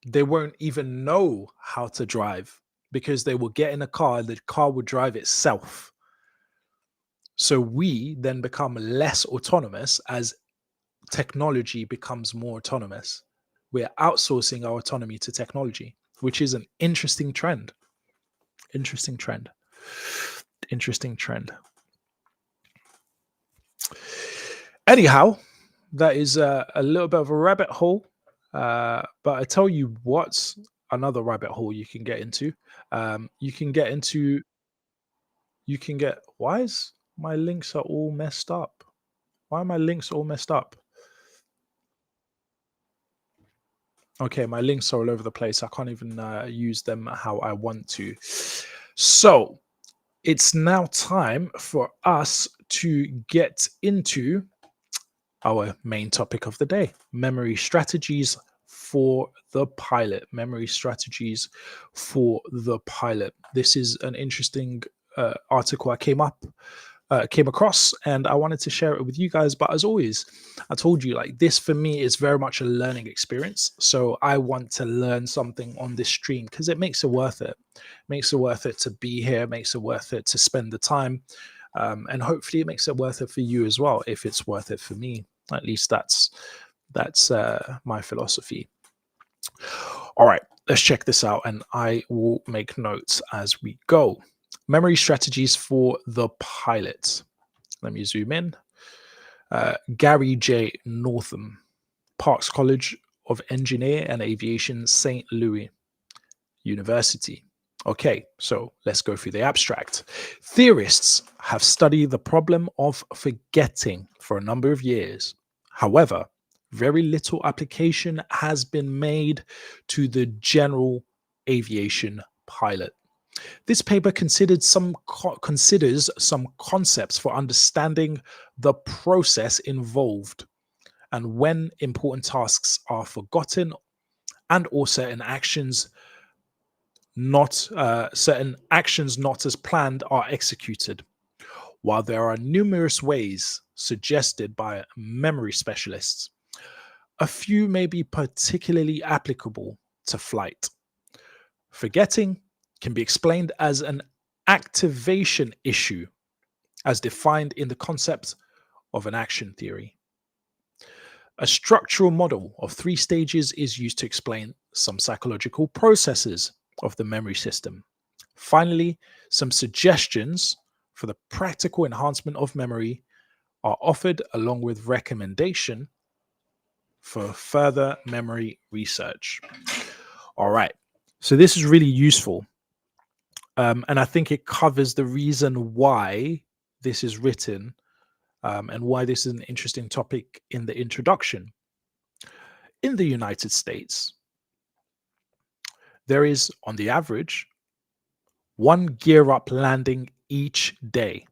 They won't even know how to drive, because they will get in a car and the car will drive itself. So we then become less autonomous as technology becomes more autonomous. We're outsourcing our autonomy to technology, which is an interesting trend. Interesting trend. Anyhow, that is a little bit of a rabbit hole. But I tell you what's another rabbit hole you can get into. Why is my links are all messed up? Why are my links all messed up? Okay, my links are all over the place. I can't even use them how I want to. So it's now time for us to get into our main topic of the day: memory strategies for the pilot. Memory strategies for the pilot. This is an interesting article I came across, and I wanted to share it with you guys. But as always, I told you, like, this for me is very much a learning experience. So I want to learn something on this stream because it makes it worth it. Makes it worth it to be here. Makes it worth it to spend the time, and hopefully it makes it worth it for you as well. If it's worth it for me, at least that's my philosophy. All right, let's check this out, and I will make notes as we go. Memory strategies for the pilot. Let me zoom in. Gary J. Northam, Parks College of Engineer and Aviation, St. Louis University. Okay, so let's go through the abstract. Theorists have studied the problem of forgetting for a number of years. However, Very little application has been made to the general aviation pilot. This paper considers some concepts for understanding the process involved and when important tasks are forgotten, and or certain actions not as planned are executed. While there are numerous ways suggested by memory specialists, a few may be particularly applicable to flight. Forgetting can be explained as an activation issue, as defined in the concept of an action theory. A structural model of 3 stages is used to explain some psychological processes of the memory system. Finally, some suggestions for the practical enhancement of memory are offered, along with recommendation for further memory research. All right, so this is really useful. And I think it covers the reason why this is written and why this is an interesting topic in the introduction. In the United States, there is, on the average, 1 gear-up landing each day.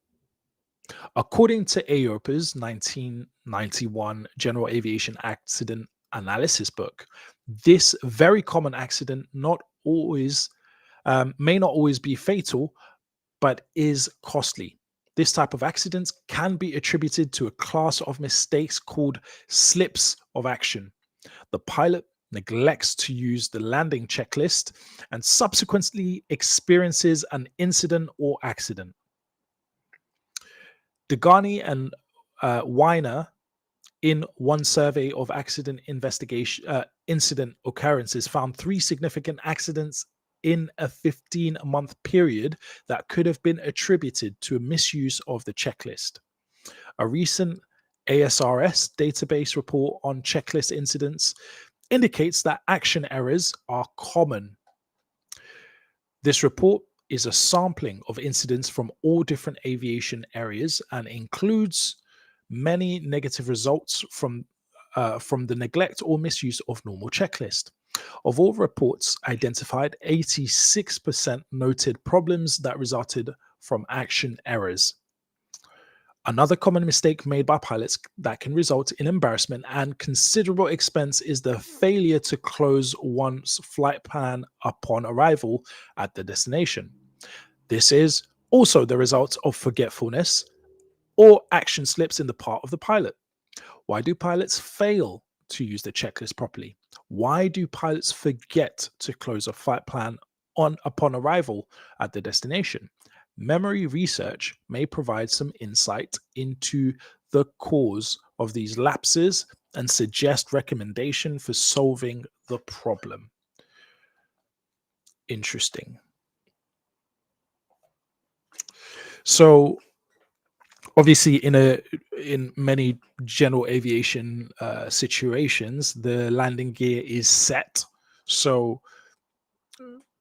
According to AAIB's 1991 General Aviation Accident Analysis book, this very common accident may not always be fatal, but is costly. This type of accidents can be attributed to a class of mistakes called slips of action. The pilot neglects to use the landing checklist and subsequently experiences an incident or accident. Degani and Weiner, in one survey of incident occurrences, found 3 significant accidents in a 15-month period that could have been attributed to a misuse of the checklist. A recent ASRS database report on checklist incidents indicates that action errors are common. This report is a sampling of incidents from all different aviation areas and includes many negative results from the neglect or misuse of normal checklist. Of all reports identified, 86% noted problems that resulted from action errors. Another common mistake made by pilots that can result in embarrassment and considerable expense is the failure to close one's flight plan upon arrival at the destination. This is also the result of forgetfulness or action slips in the part of the pilot. Why do pilots fail to use the checklist properly? Why do pilots forget to close a flight plan upon arrival at the destination? Memory research may provide some insight into the cause of these lapses and suggest recommendation for solving the problem. Interesting. So obviously in many general aviation situations, the landing gear is set. So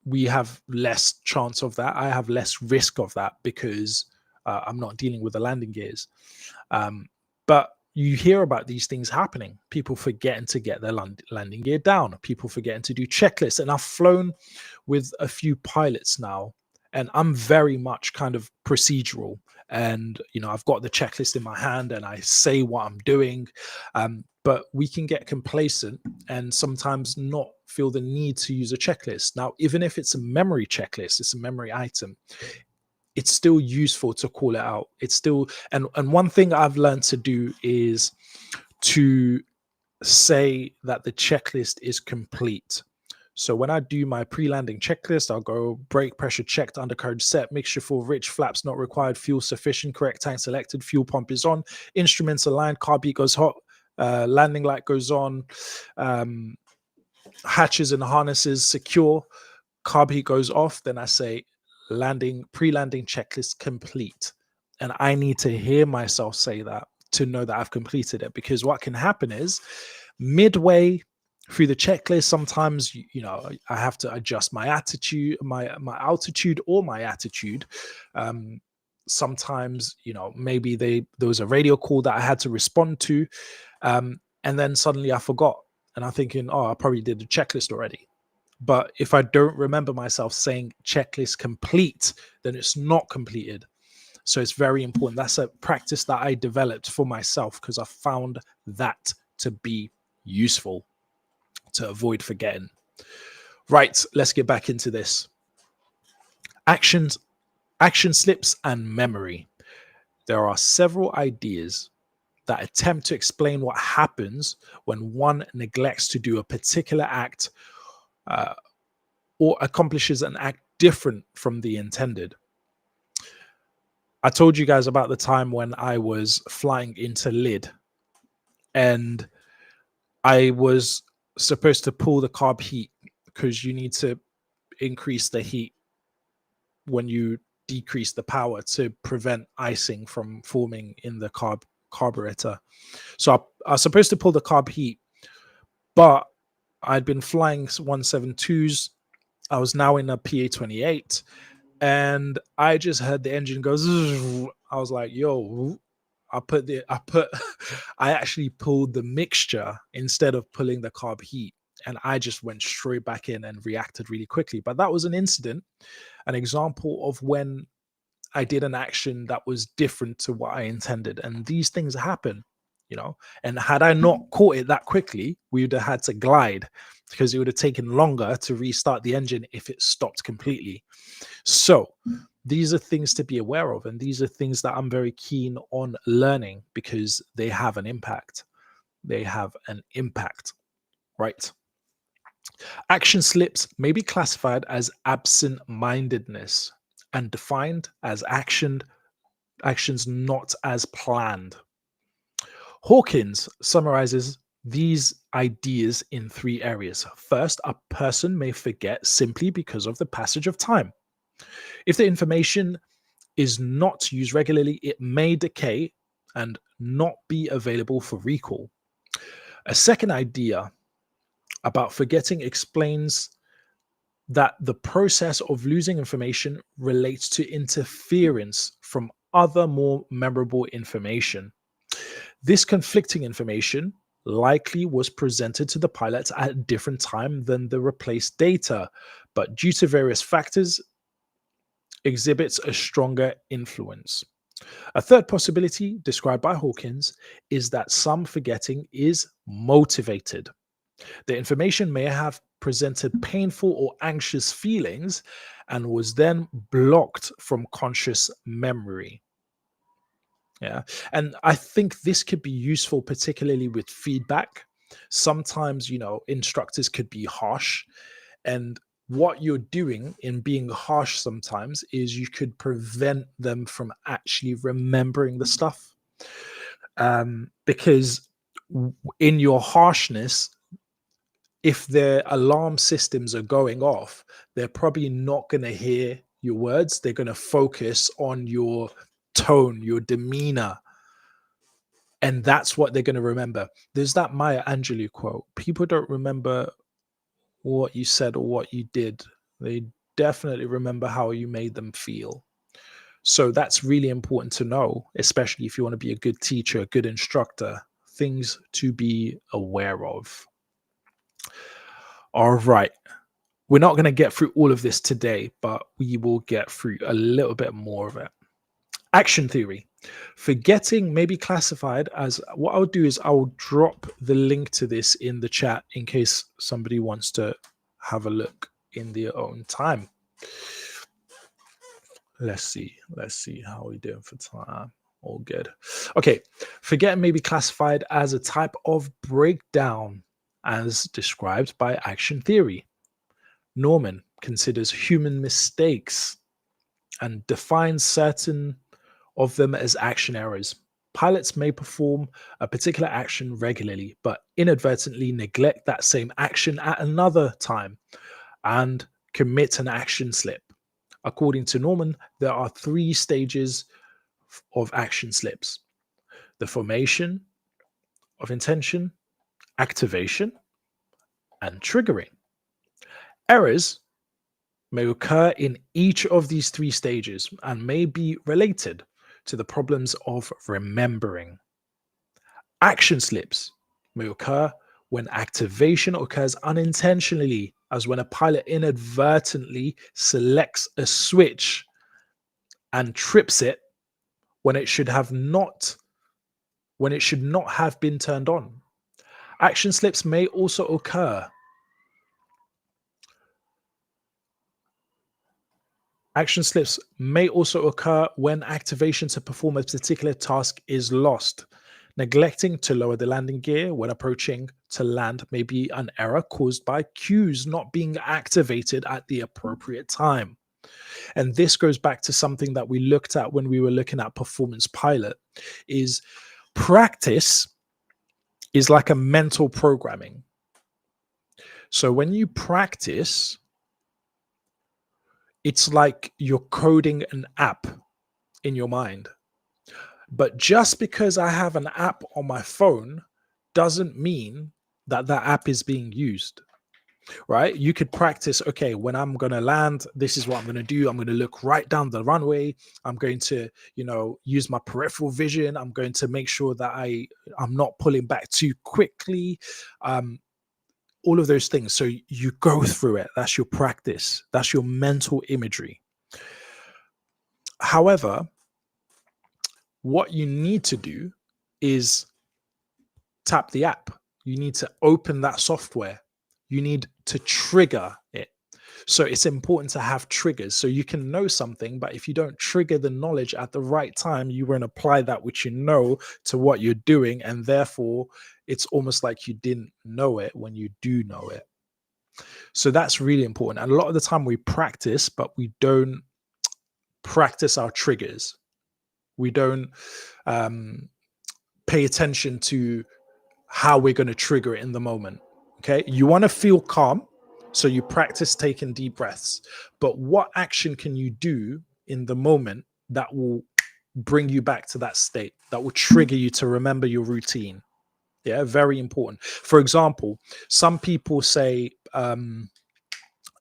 we have less chance of that. I have less risk of that because I'm not dealing with the landing gears. But you hear about these things happening. People forgetting to get their landing gear down. People forgetting to do checklists. And I've flown with a few pilots now, and I'm very much kind of procedural. And, you know, I've got the checklist in my hand and I say what I'm doing. But we can get complacent and sometimes not feel the need to use a checklist. Now, even if it's a memory checklist, it's a memory item, it's still useful to call it out. It's still, and one thing I've learned to do is to say that the checklist is complete. So when I do my pre-landing checklist, I'll go brake pressure checked, undercarriage set, mixture full, rich, flaps not required, fuel sufficient, correct tank selected, fuel pump is on, instruments aligned, car beat goes hot, landing light goes on, hatches and harnesses secure, carb heat goes off. Then I say pre-landing checklist complete. And I need to hear myself say that to know that I've completed it, because what can happen is midway through the checklist, sometimes, you know, I have to adjust my attitude, my altitude or my attitude. Sometimes, you know, maybe there was a radio call that I had to respond to. and then suddenly I forgot, and I'm thinking, oh, I probably did the checklist already. But if I don't remember myself saying checklist complete, then it's not completed. So it's very important. That's a practice that I developed for myself because I found that to be useful to avoid forgetting. Right, let's get back into this. Action slips and memory. There are several ideas that attempt to explain what happens when one neglects to do a particular act or accomplishes an act different from the intended. I told you guys about the time when I was flying into lid and I was supposed to pull the carb heat because you need to increase the heat when you decrease the power to prevent icing from forming in the carburetor. So I was supposed to pull the carb heat, but I'd been flying 172s. I was now in a PA-28, and I just heard the engine go. I was like, "Yo!" I actually pulled the mixture instead of pulling the carb heat, and I just went straight back in and reacted really quickly. But that was an incident, an example of when I did an action that was different to what I intended, and these things happen. And had I not caught it that quickly, we would have had to glide because it would have taken longer to restart the engine if it stopped completely. So these are things to be aware of, and these are things that I'm very keen on learning because they have an impact. They have an impact, right? Action slips may be classified as absent-mindedness and defined as actions not as planned. Hawkins summarizes these ideas in 3 areas. First, a person may forget simply because of the passage of time. If the information is not used regularly, it may decay and not be available for recall. A second idea about forgetting explains that the process of losing information relates to interference from other more memorable information. This conflicting information likely was presented to the pilots at a different time than the replaced data, but due to various factors, exhibits a stronger influence. A third possibility described by Hawkins is that some forgetting is motivated. The information may have presented painful or anxious feelings and was then blocked from conscious memory. Yeah. And I think this could be useful, particularly with feedback. Sometimes, instructors could be harsh. And what you're doing in being harsh sometimes is you could prevent them from actually remembering the stuff. Because in your harshness, if their alarm systems are going off, they're probably not going to hear your words. They're going to focus on your tone, your demeanor. And that's what they're going to remember. There's that Maya Angelou quote. People don't remember what you said or what you did. They definitely remember how you made them feel. So that's really important to know, especially if you want to be a good teacher, a good instructor, things to be aware of. All right. We're not going to get through all of this today, but we will get through a little bit more of it. Action theory. Forgetting may be classified as, what I'll do is I'll drop the link to this in the chat in case somebody wants to have a look in their own time. Let's see how we're doing for time. All good. Okay. Forgetting may be classified as a type of breakdown as described by action theory. Norman considers human mistakes and defines certain of them as action errors. Pilots may perform a particular action regularly, but inadvertently neglect that same action at another time and commit an action slip. According to Norman, there are 3 stages of action slips: the formation of intention, activation, and triggering. Errors may occur in each of these 3 stages and may be related to the problems of remembering. Action slips may occur when activation occurs unintentionally, as when a pilot inadvertently selects a switch and trips it when it should not have been turned on. Action slips may also occur. Action slips may also occur when activation to perform a particular task is lost. Neglecting to lower the landing gear when approaching to land may be an error caused by cues not being activated at the appropriate time. And this goes back to something that we looked at when we were looking at performance pilot, is practice is like a mental programming. So when you practice, it's like you're coding an app in your mind. But just because I have an app on my phone doesn't mean that that app is being used, right? You could practice, okay, when I'm going to land, this is what I'm going to do. I'm going to look right down the runway. I'm going to, use my peripheral vision. I'm going to make sure that I'm not pulling back too quickly. All of those things. So you go through it. That's your practice. That's your mental imagery. However, what you need to do is tap the app. You need to open that software. You need to trigger it. So it's important to have triggers. So you can know something, but if you don't trigger the knowledge at the right time, you won't apply that which you know to what you're doing. And therefore, it's almost like you didn't know it when you do know it. So that's really important. And a lot of the time we practice, but we don't practice our triggers. We don't pay attention to how we're going to trigger it in the moment. Okay. You want to feel calm. So you practice taking deep breaths. But what action can you do in the moment that will bring you back to that state, that will trigger you to remember your routine? Yeah, very important. For example, some people say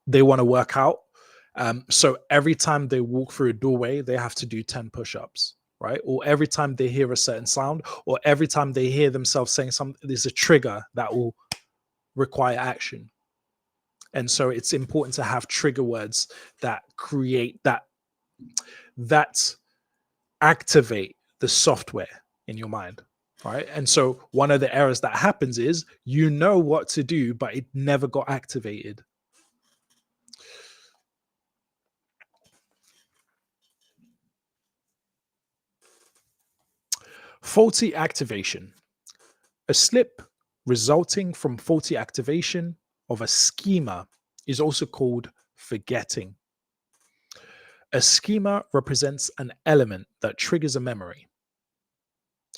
they want to work out. So every time they walk through a doorway, they have to do 10 push-ups, right? Or every time they hear a certain sound, or every time they hear themselves saying something, there's a trigger that will require action. And so it's important to have trigger words that create that activate the software in your mind. Right. And so one of the errors that happens is you know what to do, but it never got activated. Faulty activation. A slip resulting from faulty activation of a schema is also called forgetting. A schema represents an element that triggers a memory.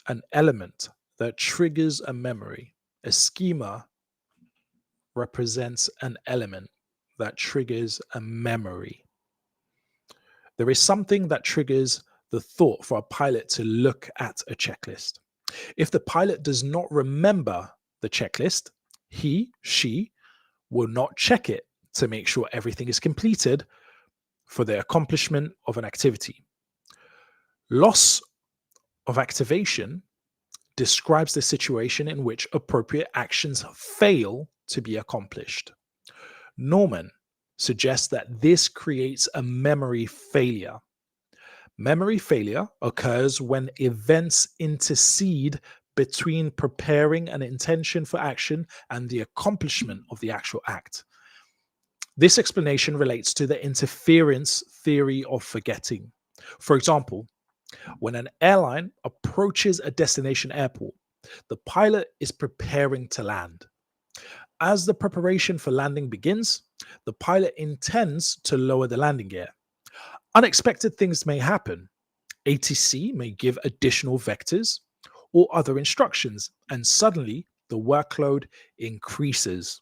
An element that triggers a memory. A schema represents an element that triggers a memory. There is something that triggers the thought for a pilot to look at a checklist. If the pilot does not remember the checklist, she will not check it to make sure everything is completed for the accomplishment of an activity. Loss of activation describes the situation in which appropriate actions fail to be accomplished. Norman suggests that this creates a memory failure. Memory failure occurs when events intercede between preparing an intention for action and the accomplishment of the actual act. This explanation relates to the interference theory of forgetting. For example, when an airline approaches a destination airport, the pilot is preparing to land. As the preparation for landing begins, the pilot intends to lower the landing gear. Unexpected things may happen. ATC may give additional vectors or other instructions, and suddenly the workload increases.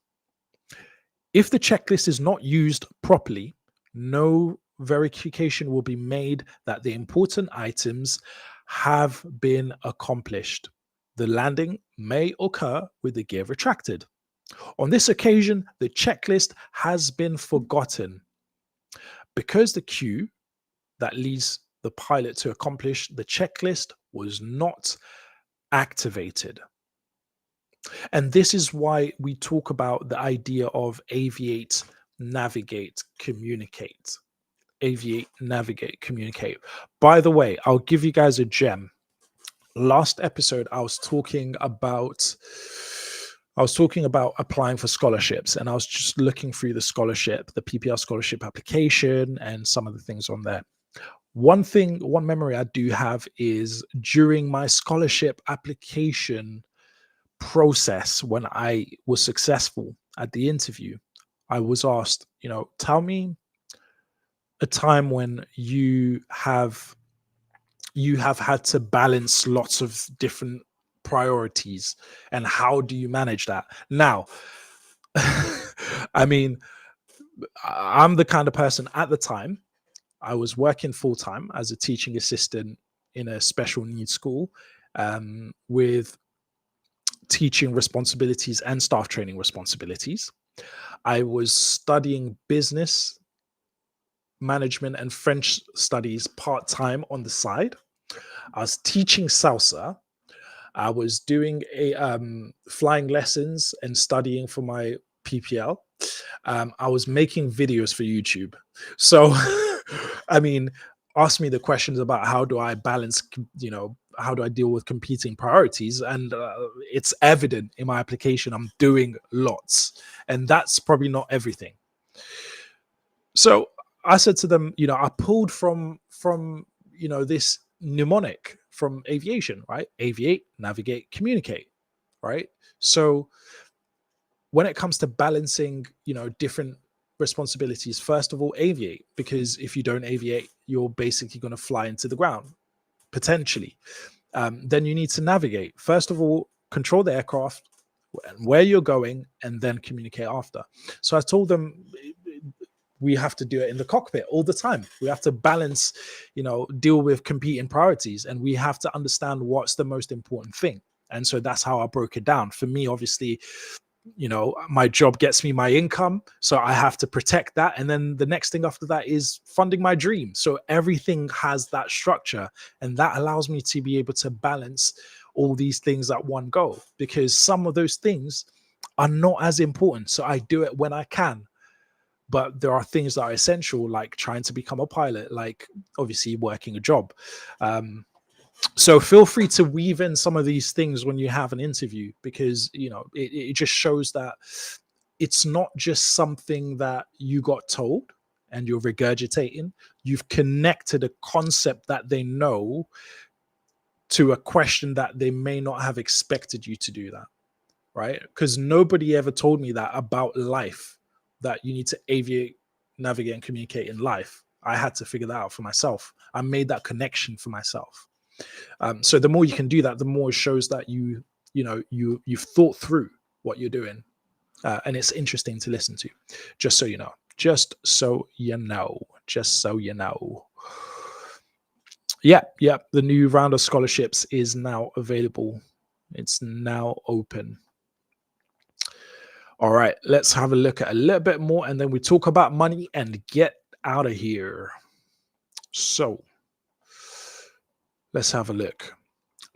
If the checklist is not used properly, no verification will be made that the important items have been accomplished. The landing may occur with the gear retracted. On this occasion, the checklist has been forgotten. Because the cue that leads the pilot to accomplish the checklist was not activated. And this is why we talk about the idea of aviate, navigate, communicate. Aviate, navigate, communicate. By the way, I'll give you guys a gem. Last episode, I was talking about applying for scholarships, and I was just looking through the PPL scholarship application and some of the things on there. One memory I do have is during my scholarship application process, when I was successful at the interview, I was asked, tell me a time when you have had to balance lots of different priorities, and how do you manage that? Now, I mean, I'm the kind of person at the time, I was working full-time as a teaching assistant in a special needs school, with teaching responsibilities and staff training responsibilities. I was studying business management and French studies part-time on the side. I was teaching salsa. I was doing flying lessons and studying for my PPL. I was making videos for YouTube. So, I mean, ask me the questions about how do I balance, how do I deal with competing priorities? And it's evident in my application, I'm doing lots. And that's probably not everything. So I said to them, I pulled from this mnemonic from aviation, right? Aviate, navigate, communicate, right? So when it comes to balancing, different responsibilities, first of all, aviate, because if you don't aviate, you're basically going to fly into the ground, potentially. Then you need to navigate. First of all, control the aircraft and where you're going, and then communicate after. So I told them, we have to do it in the cockpit all the time. We have to balance, deal with competing priorities, and we have to understand what's the most important thing. And so that's how I broke it down. For me, obviously, my job gets me my income, so I have to protect that. And then the next thing after that is funding my dream. So everything has that structure, and that allows me to be able to balance all these things at one go, because some of those things are not as important. So I do it when I can. But there are things that are essential, like trying to become a pilot, like obviously working a job. So feel free to weave in some of these things when you have an interview, because, it just shows that it's not just something that you got told and you're regurgitating. You've connected a concept that they know to a question that they may not have expected you to do that, right? Because nobody ever told me that about life, that you need to aviate, navigate, and communicate in life. I had to figure that out for myself. I made that connection for myself. So the more you can do that, the more it shows that you've thought through what you're doing, and it's interesting to listen to. Just so you know. Yeah. The new round of scholarships is now available. It's now open. All right, let's have a look at a little bit more, and then we talk about money and get out of here. So let's have a look.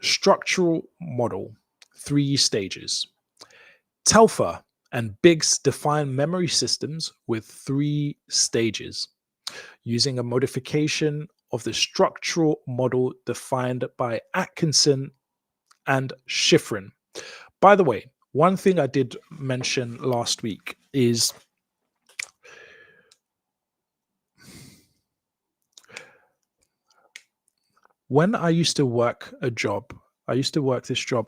Structural model, 3 stages. Telfer and Biggs define memory systems with 3 stages, using a modification of the structural model defined by Atkinson and Schifrin. By the way, one thing I did mention last week is when I used to work this job, I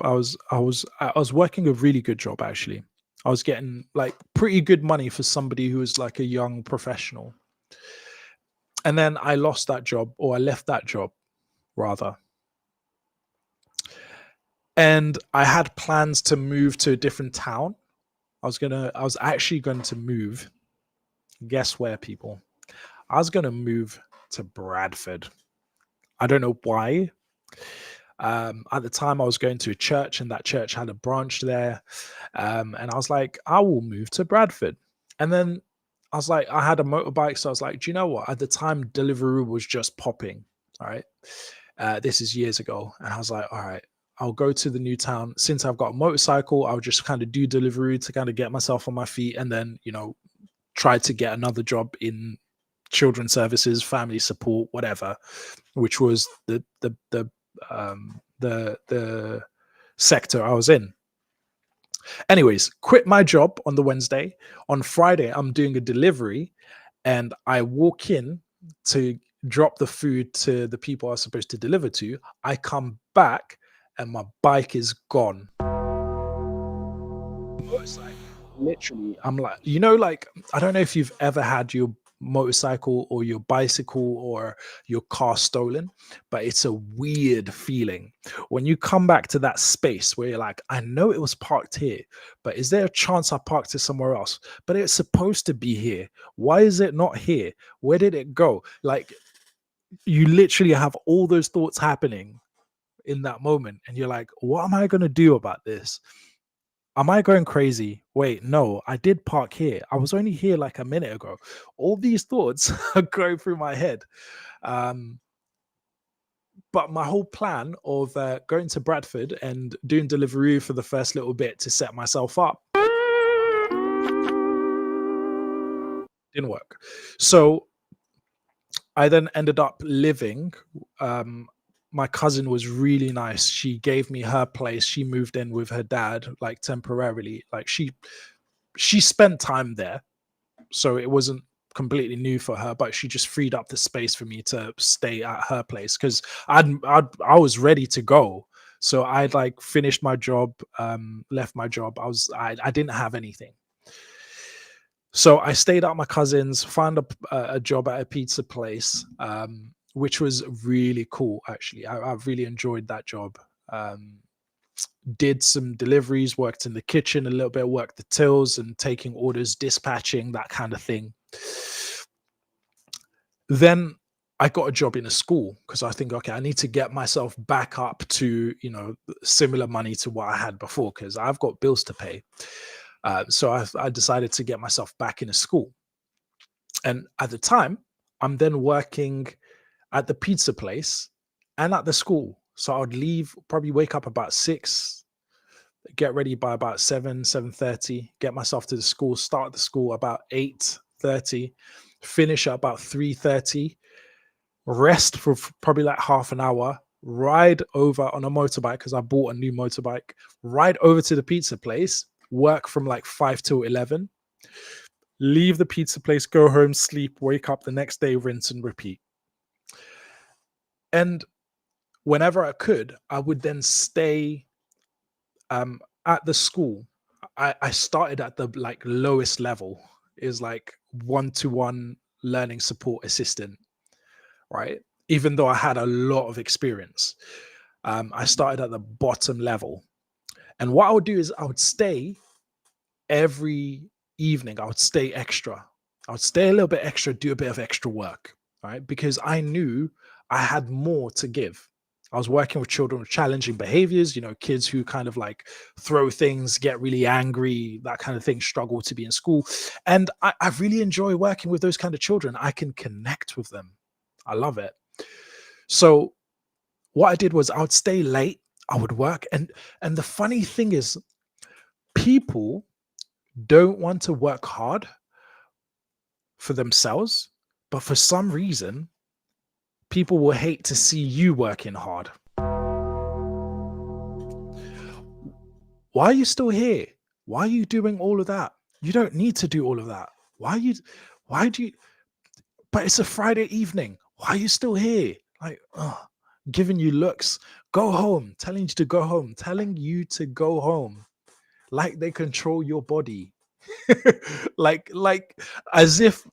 was working a really good job, actually. I was getting like pretty good money for somebody who was like a young professional. And then I lost that job, or I left that job rather. And I had plans to move to a different town. I was actually going to move. Guess where, people? I was going to move to Bradford. I don't know why. At the time, I was going to a church, and that church had a branch there. And I was like, I will move to Bradford. And then I was like, I had a motorbike. So I was like, do you know what? At the time, Deliveroo was just popping. All right. This is years ago. And I was like, all right, I'll go to the new town. Since I've got a motorcycle, I'll just kind of do delivery to kind of get myself on my feet, and then, you know, try to get another job in children's services, family support, whatever, which was the sector I was in. Anyways, quit my job on the Wednesday. On Friday, I'm doing a delivery, and I walk in to drop the food to the people I was supposed to deliver to. I come back and my bike is gone. Motorcycle, literally, I'm like, you know, like, I don't know if you've ever had your motorcycle or your bicycle or your car stolen, but it's a weird feeling when you come back to that space where you're like, I know it was parked here, but is there a chance I parked it somewhere else? But it's supposed to be here. Why is it not here? Where did it go? Like, you literally have all those thoughts happening in that moment, and you're like, what am I going to do about this? Am I going crazy? Wait, no, I did park here. I was only here like a minute ago. All these thoughts are going through my head. But my whole plan of going to Bradford and doing delivery for the first little bit to set myself up didn't work. So I then ended up living. My cousin was really nice. She gave me her place. She moved in with her dad, like temporarily. Like she spent time there, so it wasn't completely new for her. But she just freed up the space for me to stay at her place because I was ready to go. So I'd like finished my job, left my job. I didn't have anything. So I stayed at my cousin's, found a job at a pizza place. Which was really cool, actually. I really enjoyed that job. Did some deliveries, worked in the kitchen a little bit, worked the tills and taking orders, dispatching, that kind of thing. Then I got a job in a school because I think, okay, I need to get myself back up to, you know, similar money to what I had before because I've got bills to pay. So I decided to get myself back in a school. And at the time, I'm then working at the pizza place and at the school. So I'd leave, probably wake up about 6, get ready by about 7:30, get myself to the school, start the school about 8:30, finish at about 3:30, rest for probably like half an hour, ride over on a motorbike because I bought a new motorbike, ride over to the pizza place, work from like 5 till 11, leave the pizza place, go home, sleep, wake up the next day, rinse and repeat. And whenever I could, I would then stay at the school. I started at the like lowest level, is like 1-to-1 learning support assistant, right? Even though I had a lot of experience, I started at the bottom level. And what I would do is I would stay every evening. I would stay extra. I would stay a little bit extra, do a bit of extra work, right? Because I knew I had more to give. I was working with children with challenging behaviors, you know, kids who kind of like throw things, get really angry, that kind of thing, struggle to be in school. And I really enjoy working with those kind of children. I can connect with them. I love it. So what I did was I would stay late, I would work. And the funny thing is, people don't want to work hard for themselves, but for some reason, people will hate to see you working hard. Why are you still here? Why are you doing all of that? You don't need to do all of that. Why do you, but it's a Friday evening. Why are you still here? Like, giving you looks, go home, telling you to go home, telling you to go home. Like they control your body. like as if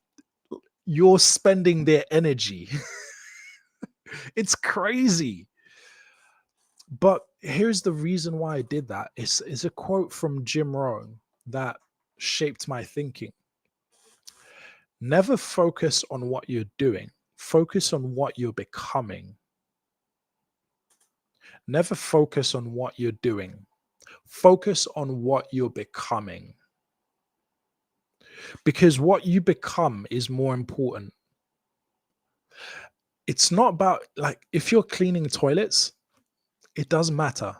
you're spending their energy. It's crazy. But here's the reason why I did that. It's a quote from Jim Rohn that shaped my thinking. Never focus on what you're doing. Focus on what you're becoming. Never focus on what you're doing. Focus on what you're becoming. Because what you become is more important. It's not about, like, if you're cleaning toilets, it doesn't matter.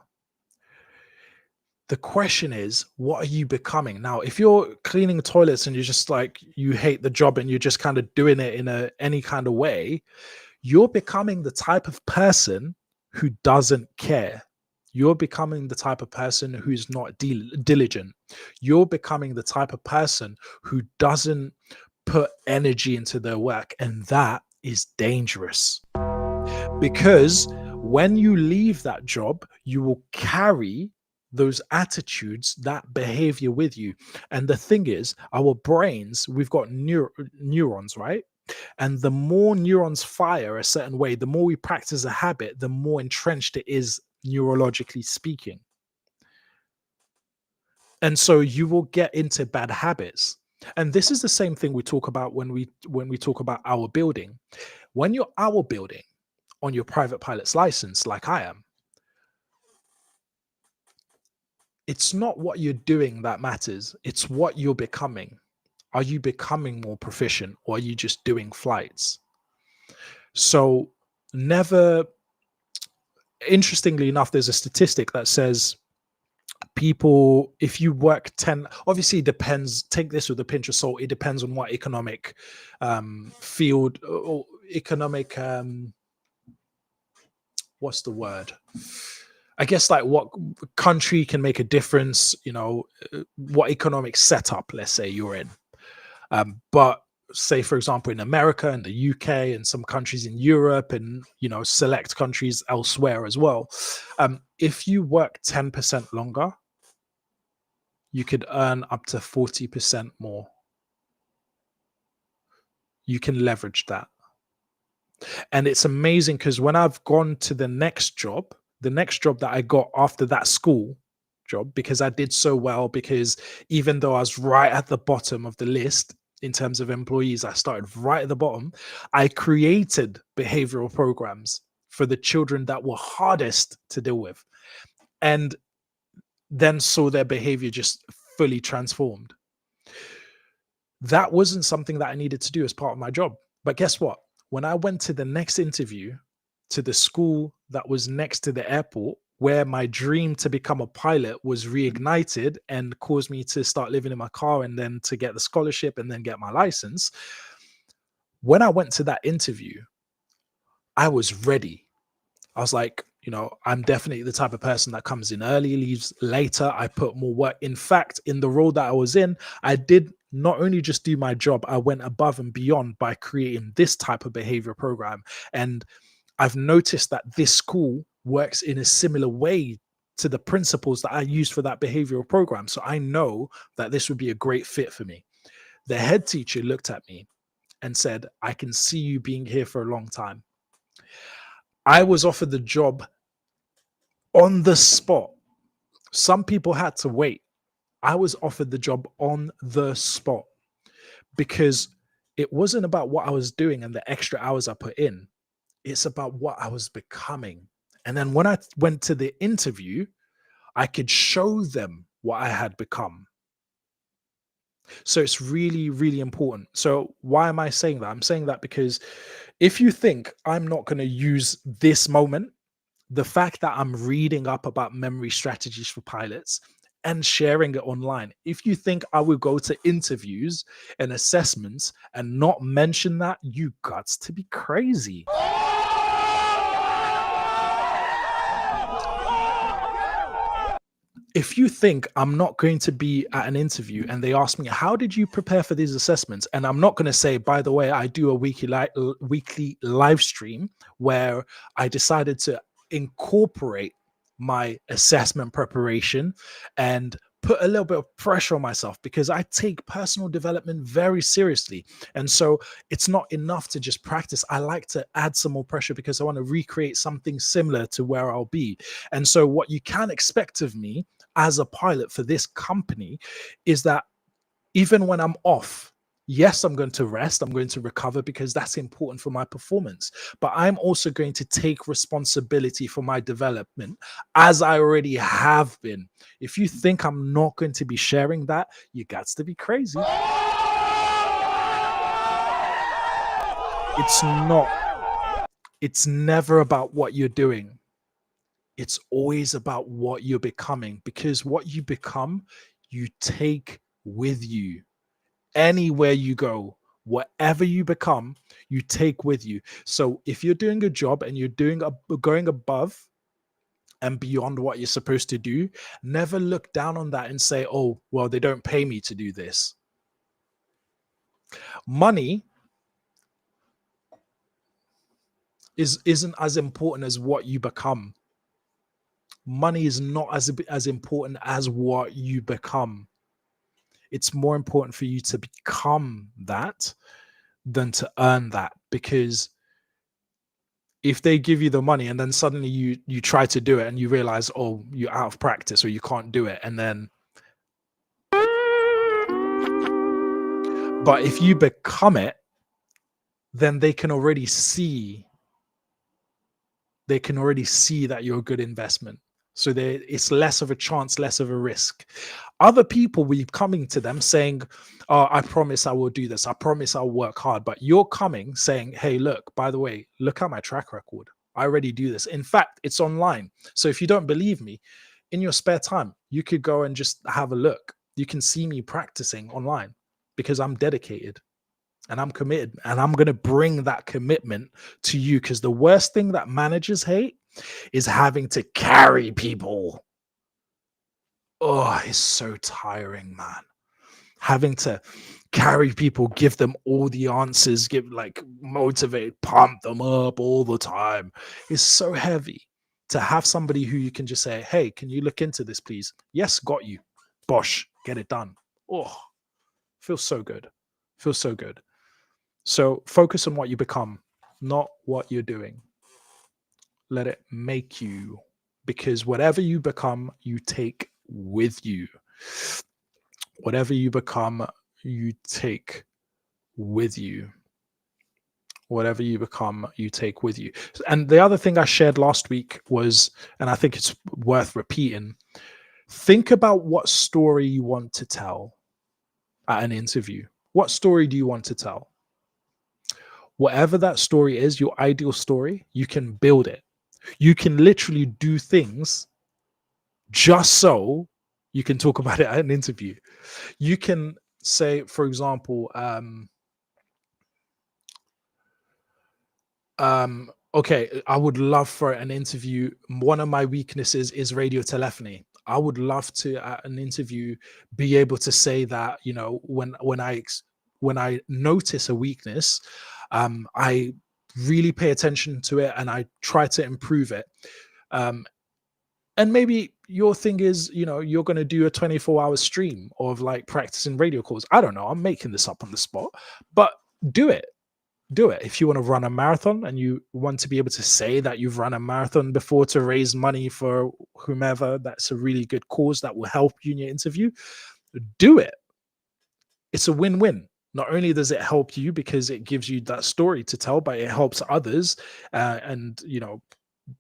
The question is, what are you becoming? Now, if you're cleaning toilets and you're just like, you hate the job and you're just kind of doing it in any kind of way, you're becoming the type of person who doesn't care. You're becoming the type of person who's not diligent. You're becoming the type of person who doesn't put energy into their work. And that is dangerous. Because when you leave that job, you will carry those attitudes, that behavior with you. And the thing is, our brains, we've got neurons, right? And the more neurons fire a certain way, the more we practice a habit, the more entrenched it is neurologically speaking. And so you will get into bad habits. And this is the same thing we talk about when we talk about hour building. When you're hour building on your private pilot's license, like I am, it's not what you're doing that matters. It's what you're becoming. Are you becoming more proficient, or are you just doing flights? So never, interestingly enough, there's a statistic that says people, if you work 10, obviously it depends, take this with a pinch of salt, it depends on what economic field or economic, what's the word? I guess like what country can make a difference, you know, what economic setup, let's say you're in. But say, for example, in America and the UK and some countries in Europe and, you know, select countries elsewhere as well, if you work 10% longer, you could earn up to 40% more. You can leverage that. And it's amazing because when I've gone to the next job that I got after that school job, because I did so well, because even though I was right at the bottom of the list in terms of employees, I started right at the bottom. I created behavioral programs for the children that were hardest to deal with, and then saw their behavior just fully transformed. That wasn't something that I needed to do as part of my job. But guess what? When I went to the next interview to the school that was next to the airport, where my dream to become a pilot was reignited and caused me to start living in my car and then to get the scholarship and then get my license. When I went to that interview, I was ready. I was like, you know, I'm definitely the type of person that comes in early, leaves later. I put more work. In fact, in the role that I was in, I did not only just do my job, I went above and beyond by creating this type of behavior program. And I've noticed that this school works in a similar way to the principles that I used for that behavioral program. So I know that this would be a great fit for me. The head teacher looked at me and said, I can see you being here for a long time. I was offered the job on the spot. Some people had to wait. I was offered the job on the spot because it wasn't about what I was doing and the extra hours I put in. It's about what I was becoming. And then when I went to the interview, I could show them what I had become. So it's really, really important. So why am I saying that? I'm saying that because if you think I'm not going to use this moment, the fact that I'm reading up about memory strategies for pilots and sharing it online, if you think I will go to interviews and assessments and not mention that, you got to be crazy. If you think I'm not going to be at an interview and they ask me, how did you prepare for these assessments? And I'm not going to say, by the way, I do a weekly live stream where I decided to incorporate my assessment preparation and put a little bit of pressure on myself, because I take personal development very seriously. And so it's not enough to just practice. I like to add some more pressure because I want to recreate something similar to where I'll be. And so what you can expect of me as a pilot for this company is that even when I'm off, yes, I'm going to rest, I'm going to recover, because that's important for my performance. But I'm also going to take responsibility for my development, as I already have been. If you think I'm not going to be sharing that, you got to be crazy. It's not. It's never about what you're doing. It's always about what you're becoming, because what you become, you take with you. Anywhere you go, whatever you become, you take with you. So if you're doing a job and you're going above and beyond what you're supposed to do, never look down on that and say, oh, well, they don't pay me to do this. Money isn't as important as what you become. Money is not as important as what you become. It's more important for you to become that than to earn that, because if they give you the money and then suddenly you try to do it and you realize, oh, you're out of practice or you can't do it, and then but if you become it, then they can already see that you're a good investment. So it's less of a chance, less of a risk. Other people will be coming to them saying, oh, I promise I will do this. I promise I'll work hard. But you're coming saying, hey, look, by the way, look at my track record. I already do this. In fact, it's online. So if you don't believe me, in your spare time, you could go and just have a look. You can see me practicing online because I'm dedicated and I'm committed, and I'm going to bring that commitment to you, because the worst thing that managers hate is having to carry people. Oh, it's so tiring, man. Having to carry people, give them all the answers, motivate, pump them up all the time. It's so heavy. To have somebody who you can just say, hey, can you look into this, please? Yes, got you. Bosh, get it done. Oh, feels so good. Feels so good. So focus on what you become, not what you're doing. Let it make you, because whatever you become, you take with you. Whatever you become, you take with you. Whatever you become, you take with you. And the other thing I shared last week was, and I think it's worth repeating, think about what story you want to tell at an interview. What story do you want to tell? Whatever that story is, your ideal story, you can build it. You can literally do things just so you can talk about it at an interview. You can say, for example, okay, I would love for an interview. One of my weaknesses is radio telephony. I would love to, at an interview, be able to say that, you know, when I notice a weakness, I really pay attention to it and I try to improve it. And maybe your thing is, you know, you're going to do a 24-hour stream of like practicing radio calls. I don't know. I'm making this up on the spot, but do it. Do it. If you want to run a marathon and you want to be able to say that you've run a marathon before to raise money for whomever, that's a really good cause that will help you in your interview. Do it. It's a win-win. Not only does it help you because it gives you that story to tell, but it helps others and, you know,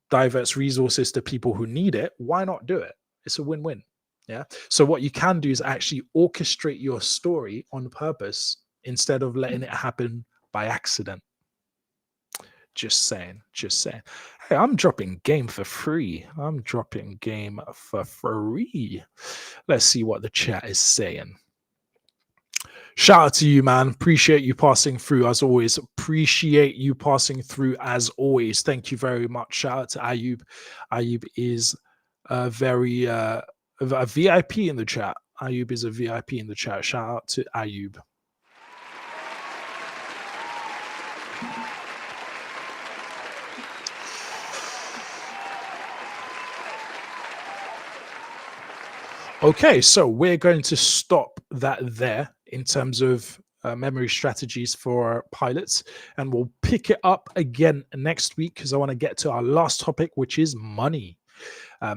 diverts resources to people who need it. Why not do it? It's a win-win. Yeah. So what you can do is actually orchestrate your story on purpose instead of letting it happen by accident. Just saying. Just saying. Hey, I'm dropping game for free. I'm dropping game for free. Let's see what the chat is saying. Shout out to you, man. Appreciate you passing through as always. Appreciate you passing through as always. Thank you very much. Shout out to Ayub. Ayub is a VIP in the chat. Ayub is a VIP in the chat. Shout out to Ayub. Okay, so we're going to stop that there in terms of memory strategies for pilots, and we'll pick it up again next week because I want to get to our last topic, which is money.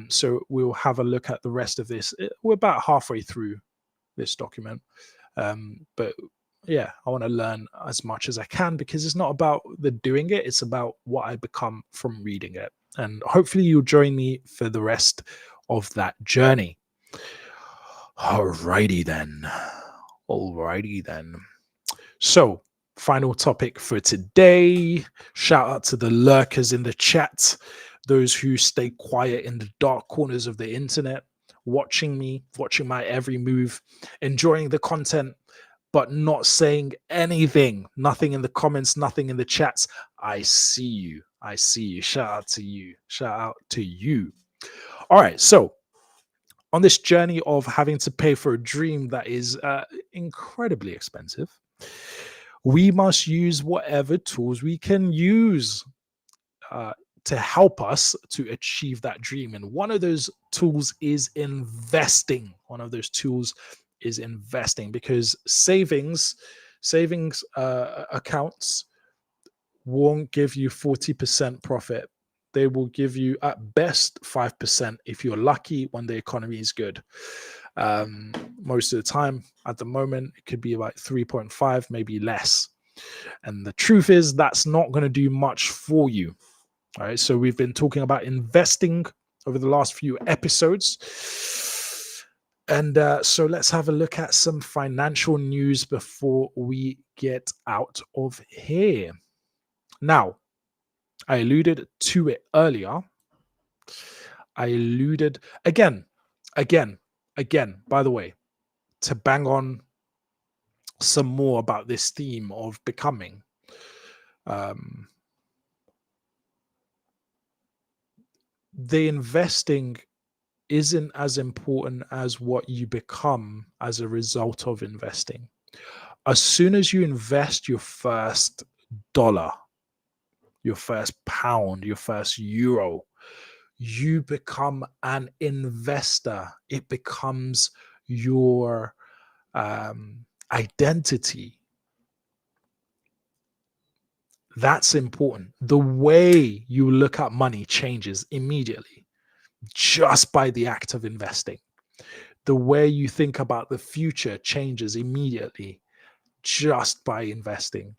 So we'll have a look at the rest of this. We're about halfway through this document, but yeah, I want to learn as much as I can because it's not about the doing it, it's about what I become from reading it. And hopefully you'll join me for the rest of that journey. Alrighty then. So, final topic for today. Shout out to the lurkers in the chat. those who stay quiet in the dark corners of the internet, watching me, watching my every move, enjoying the content, but not saying anything, nothing in the comments, nothing in the chats. I see you. I see you. Shout out to you. Shout out to you. All right. So on this journey of having to pay for a dream that is incredibly expensive, we must use whatever tools we can use to help us to achieve that dream. And one of those tools is investing. One of those tools is investing, because savings accounts won't give you 40% profit. They will give you at best 5% if you're lucky when the economy is good. Most of the time, at the moment, it could be about 3.5, maybe less. And the truth is, that's not going to do much for you. All right. So we've been talking about investing over the last few episodes. And so let's have a look at some financial news before we get out of here. Now, I alluded to it earlier. I alluded again, by the way, to bang on some more about this theme of becoming. The investing isn't as important as what you become as a result of investing. As soon as you invest your first dollar, your first pound, your first euro, you become an investor. It becomes your identity. That's important. The way you look at money changes immediately just by the act of investing. The way you think about the future changes immediately just by investing.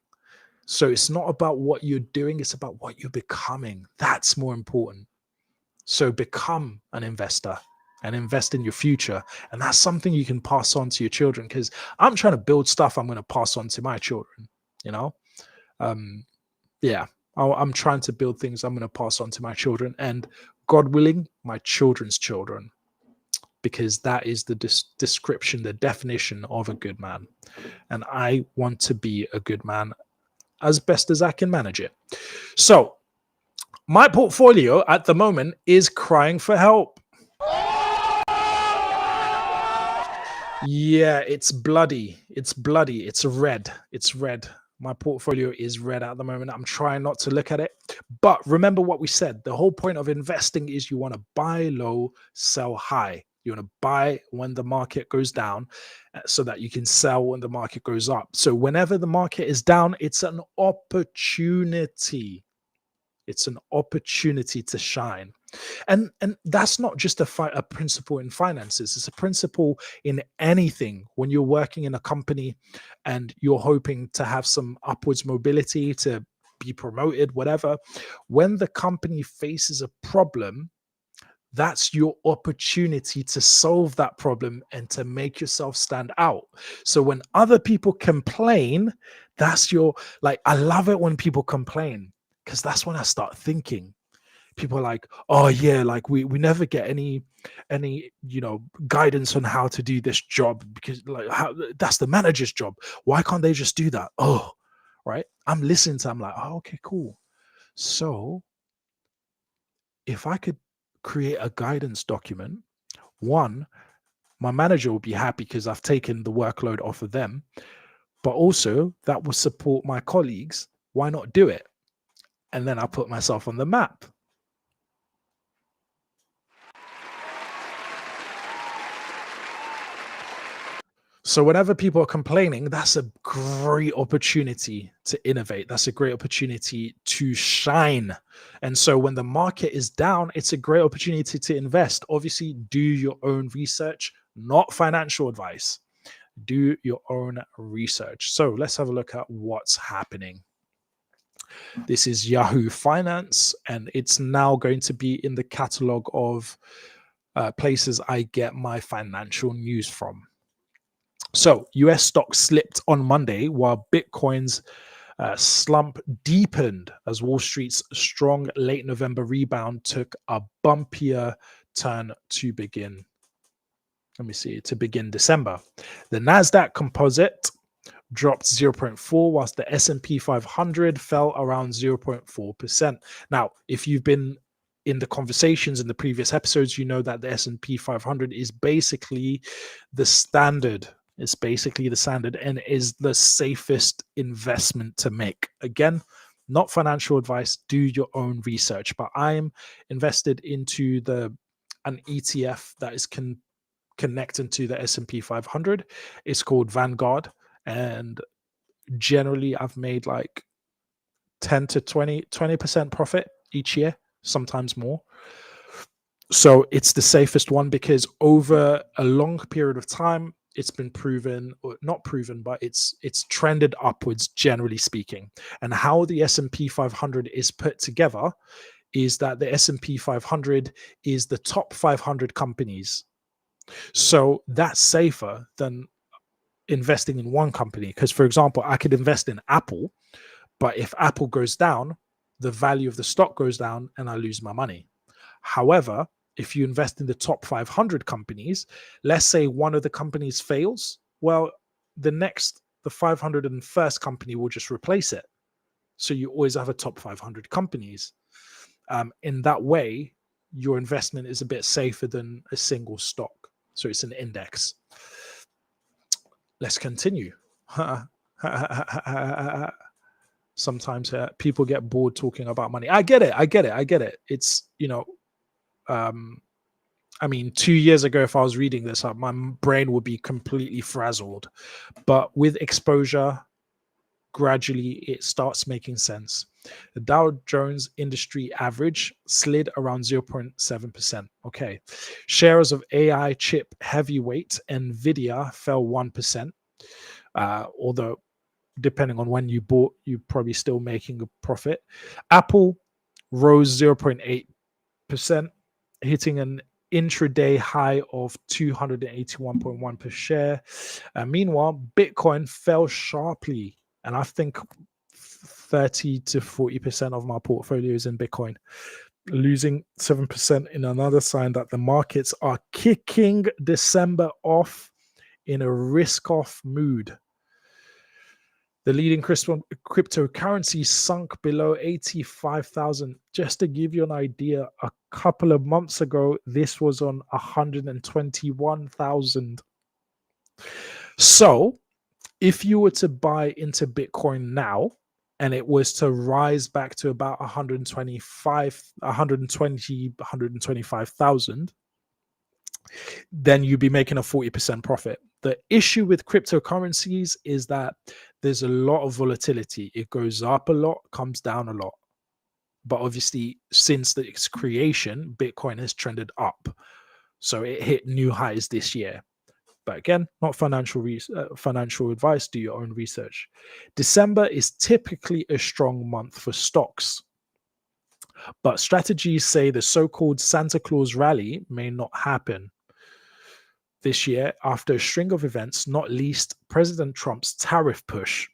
So it's not about what you're doing, it's about what you're becoming. That's more important. So become an investor and invest in your future. And that's something you can pass on to your children, because I'm trying to build stuff I'm going to pass on to my children, you know? I'm trying to build things I'm going to pass on to my children, and God willing, my children's children, because that is the description, the definition of a good man. And I want to be a good man as best as I can manage it. So my portfolio at the moment is crying for help. Yeah, it's bloody. It's bloody. It's red. It's red. My portfolio is red at the moment. I'm trying not to look at it. But remember what we said. The whole point of investing is you want to buy low, sell high. You want to buy when the market goes down so that you can sell when the market goes up. So whenever the market is down, it's an opportunity. It's an opportunity to shine. And that's not just a principle in finances. It's a principle in anything. When you're working in a company and you're hoping to have some upwards mobility, to be promoted, whatever, when the company faces a problem, that's your opportunity to solve that problem and to make yourself stand out. So when other people complain, that's your, like, I love it when people complain, because that's when I start thinking. People are like, oh yeah, like we never get any guidance on how to do this job, because that's the manager's job. Why can't they just do that? Oh, right. I'm listening to, I'm like, oh, okay, cool. So if I could create a guidance document, one, my manager will be happy because I've taken the workload off of them, but also that will support my colleagues. Why not do it? And then I put myself on the map. So whenever people are complaining, that's a great opportunity to innovate. That's a great opportunity to shine. And so when the market is down, it's a great opportunity to invest. Obviously, do your own research, not financial advice. Do your own research. So let's have a look at what's happening. This is Yahoo Finance, and it's now going to be in the catalog of places I get my financial news from. So US stocks slipped on Monday while Bitcoin's Slump deepened as Wall Street's strong late November rebound took a bumpier turn to begin. To begin December. The Nasdaq Composite dropped 0.4, whilst the S&P 500 fell around 0.4%. Now, if you've been in the conversations in the previous episodes, you know that the S&P 500 is basically the standard. It's basically the standard and is the safest investment to make. Again, not financial advice. Do your own research. But I'm invested into an ETF that is connected to the S&P 500. It's called Vanguard, and generally I've made like 10 to 20% profit each year, sometimes more. So it's the safest one because over a long period of time, it's been proven, or not proven, but it's trended upwards, generally speaking. And how the S&P 500 is put together is that the S&P 500 is the top 500 companies. So that's safer than investing in one company. Because, for example, I could invest in Apple, but if Apple goes down, the value of the stock goes down and I lose my money. However, if you invest in the top 500 companies, let's say one of the companies fails, well, the 501st company will just replace it. So you always have a top 500 companies. In that way, your investment is a bit safer than a single stock. So it's an index. Let's continue. Sometimes people get bored talking about money. I get it. It's, I mean, 2 years ago, if I was reading this up, my brain would be completely frazzled. But with exposure, gradually it starts making sense. The Dow Jones Industry Average slid around 0.7%. Okay. Shares of AI chip heavyweight NVIDIA fell 1%. Although, depending on when you bought, you're probably still making a profit. Apple rose 0.8%, hitting an intraday high of 281.1 per share. Meanwhile, Bitcoin fell sharply, and I think 30 to 40% of my portfolio is in Bitcoin, losing 7% in another sign that the markets are kicking December off in a risk-off mood. The leading cryptocurrency sunk below 85,000. Just to give you an idea, a couple of months ago, this was on 121,000. So if you were to buy into Bitcoin now, and it was to rise back to about 125,000, then you'd be making a 40% profit. The issue with cryptocurrencies is that there's a lot of volatility. It goes up a lot, comes down a lot. But obviously, since its creation, Bitcoin has trended up. So it hit new highs this year. But again, not financial advice. Do your own research. December is typically a strong month for stocks. But strategies say the so-called Santa Claus rally may not happen this year after a string of events, not least President Trump's tariff push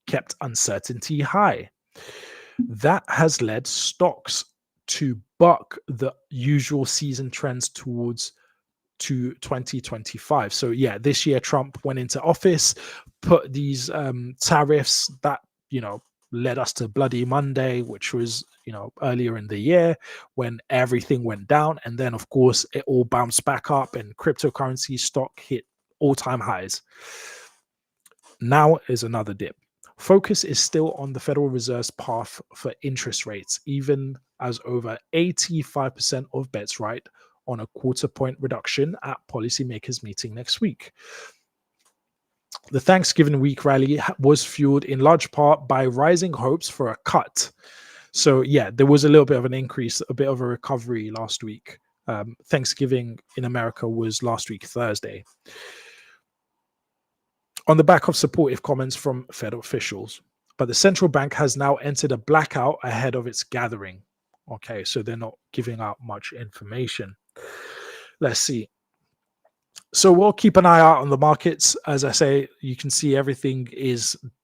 kept uncertainty high. That has led stocks to buck the usual season trends towards 2025. So yeah, this year Trump went into office, put these tariffs that, led us to Bloody Monday, which was, earlier in the year when everything went down. And then, of course, it all bounced back up and cryptocurrency stock hit all-time highs. Now is another dip. Focus is still on the Federal Reserve's path for interest rates, even as over 85% of bets right on a quarter-point reduction at policymakers' meeting next week. The Thanksgiving week rally was fueled in large part by rising hopes for a cut. So yeah, there was a little bit of an increase, a bit of a recovery last week. Thanksgiving in America was last week, Thursday. On the back of supportive comments from Fed officials. But the central bank has now entered a blackout ahead of its gathering. Okay, so they're not giving out much information. Let's see. So we'll keep an eye out on the markets. As I say, you can see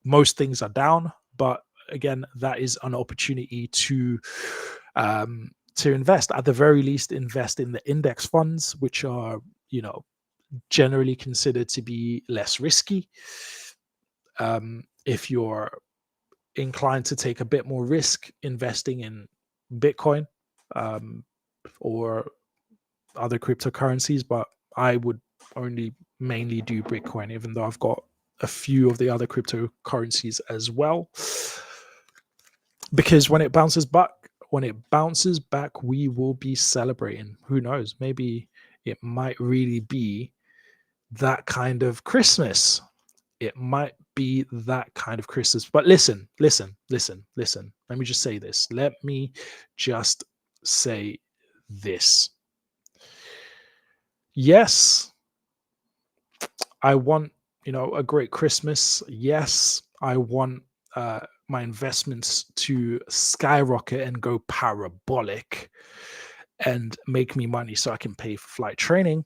most things are down, But again, that is an opportunity to invest. At the very least, invest in the index funds, which are, you know, generally considered to be less risky. If you're inclined to take a bit more risk, investing in Bitcoin or other cryptocurrencies, but I would only mainly do Bitcoin, even though I've got a few of the other cryptocurrencies as well. Because when it bounces back, we will be celebrating. Who knows? Maybe it might really be that kind of Christmas. It might be that kind of Christmas. But listen. Let me just say this. Let me just say this. Yes, I want, you know, a great Christmas. Yes, I want my investments to skyrocket and go parabolic and make me money so I can pay for flight training.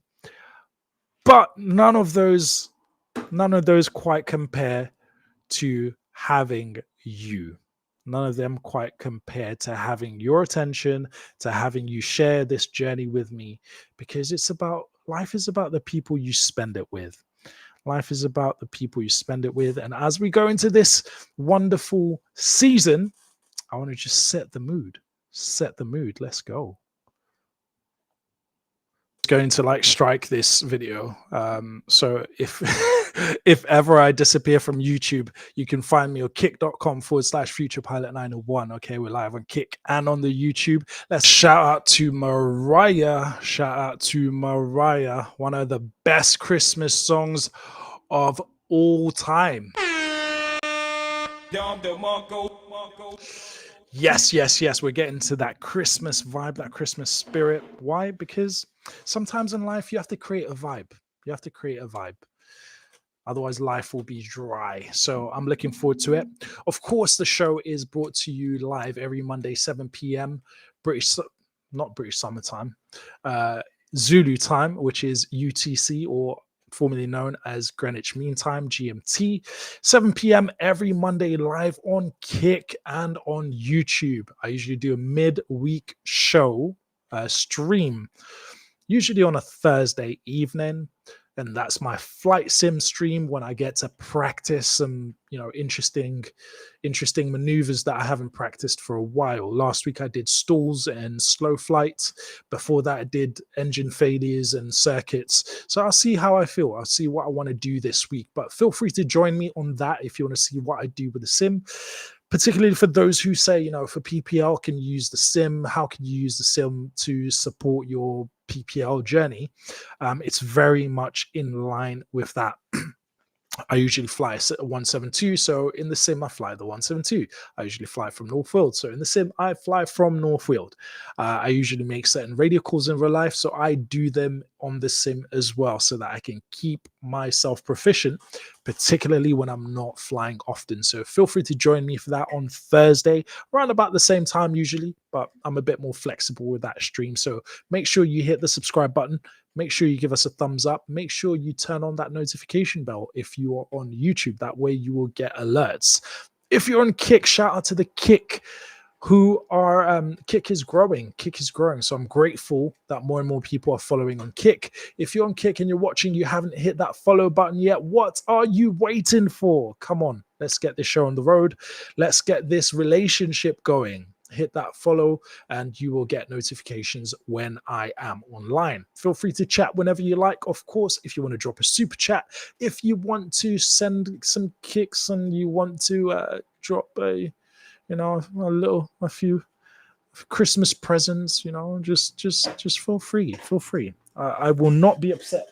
But none of those quite compare to having you. None of them quite compare to having your attention, to having you share this journey with me, because life is about the people you spend it with. Life is about the people you spend it with. And as we go into this wonderful season, I want to just set the mood. Let's go. Going to like strike this video. So if if ever I disappear from YouTube, you can find me on kick.com/futurepilot901. Okay, we're live on Kick and on the YouTube. Let's shout out to Mariah. One of the best Christmas songs of all time. Yes. We're getting to that Christmas vibe, that Christmas spirit. Why? Because sometimes in life you have to create a vibe. Otherwise, life will be dry. So I'm looking forward to it. Of course, the show is brought to you live every Monday, 7 p.m. Not British summertime, Zulu time, which is UTC, or formerly known as Greenwich Mean Time, GMT, 7 p.m. every Monday, live on Kick and on YouTube. I usually do a midweek show stream, usually on a Thursday evening. And that's my flight sim stream when I get to practice some, you know, interesting maneuvers that I haven't practiced for a while. Last week I did stalls and slow flight. Before that I did engine failures and circuits. So I'll see how I feel. I'll see what I want to do this week. But feel free to join me on that if you want to see what I do with the sim. Particularly for those who say, you know, for PPL, can you use the sim? How can you use the sim to support your PPL journey? It's very much in line with that. I usually fly a 172, so in the sim I fly the 172. I usually fly from Northfield, so in the sim I fly from Northfield. I usually make certain radio calls in real life, so I do them on the sim as well, so that I can keep myself proficient, particularly when I'm not flying often. So feel free to join me for that on Thursday, around about the same time usually, but I'm a bit more flexible with that stream. So make sure you hit the subscribe button. Make sure you give us a thumbs up. Make sure you turn on that notification bell if you are on YouTube. That way you will get alerts. If you're on Kick, shout out to the Kick, who are Kick is growing. So I'm grateful that more and more people are following on Kick. If you're on Kick and you're watching, you haven't hit that follow button yet, what are you waiting for? Come on, let's get this show on the road. Let's get this relationship going. Hit that follow and you will get notifications when I am online. Feel free to chat whenever you like. Of course, if you want to drop a super chat, if you want to send some kicks and you want to drop a few Christmas presents, you know, just feel free. I will not be upset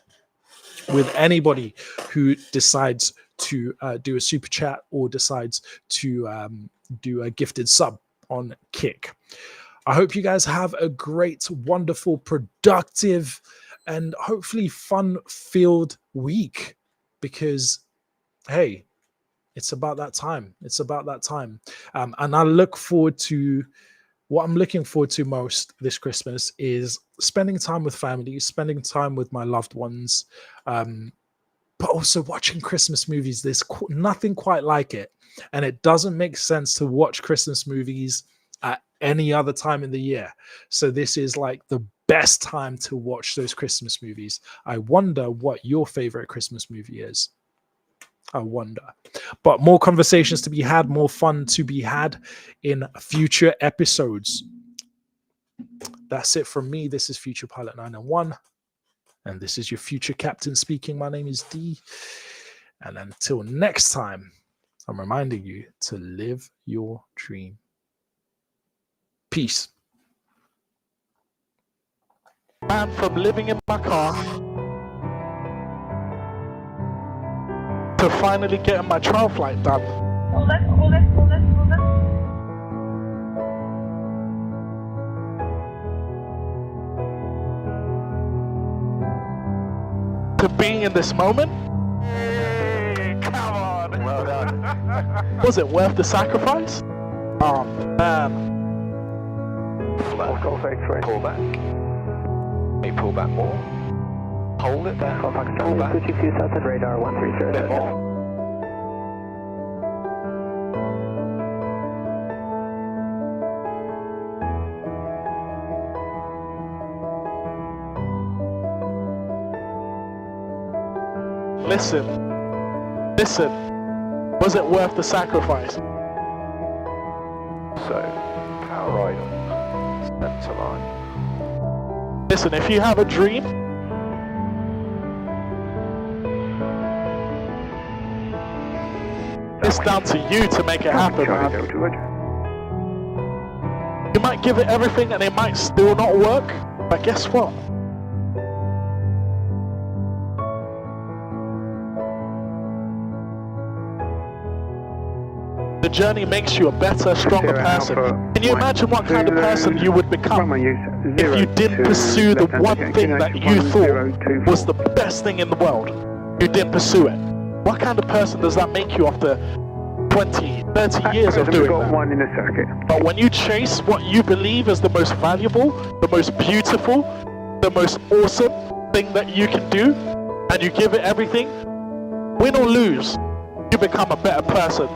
with anybody who decides to do a super chat or decides to do a gifted sub on Kick. I hope you guys have a great, wonderful, productive, and hopefully fun-filled week, because, hey, it's about that time. And I look forward to, what I'm looking forward to most this Christmas is spending time with family, spending time with my loved ones, but also watching Christmas movies. There's nothing quite like it. And it doesn't make sense to watch Christmas movies at any other time in the year. So this is like the best time to watch those Christmas movies. I wonder what your favorite Christmas movie is. I wonder. But more conversations to be had, more fun to be had in future episodes. That's it from me. This is Future Pilot 901. And this is your future captain speaking. My name is Dee. And until next time, I'm reminding you to live your dream. Peace. Man, from living in my car to finally getting my trial flight done. To being in this moment. Hey, come on. Well done. Was it worth the sacrifice? Oh man. Flat. Pull back. May pull back more. Hold it there. Pull back. Switching to Southern radar 130. Bit more. Listen. Was it worth the sacrifice? So, power right on. Center line. Listen, if you have a dream, it's down to you to make it happen, man. You might give it everything and it might still not work, but guess what? The journey makes you a better, stronger person. Can you imagine what kind of person you would become if you didn't pursue the one thing that you thought was the best thing in the world? You didn't pursue it. What kind of person does that make you after 20, 30 years of doing that? But when you chase what you believe is the most valuable, the most beautiful, the most awesome thing that you can do, and you give it everything, win or lose, you become a better person.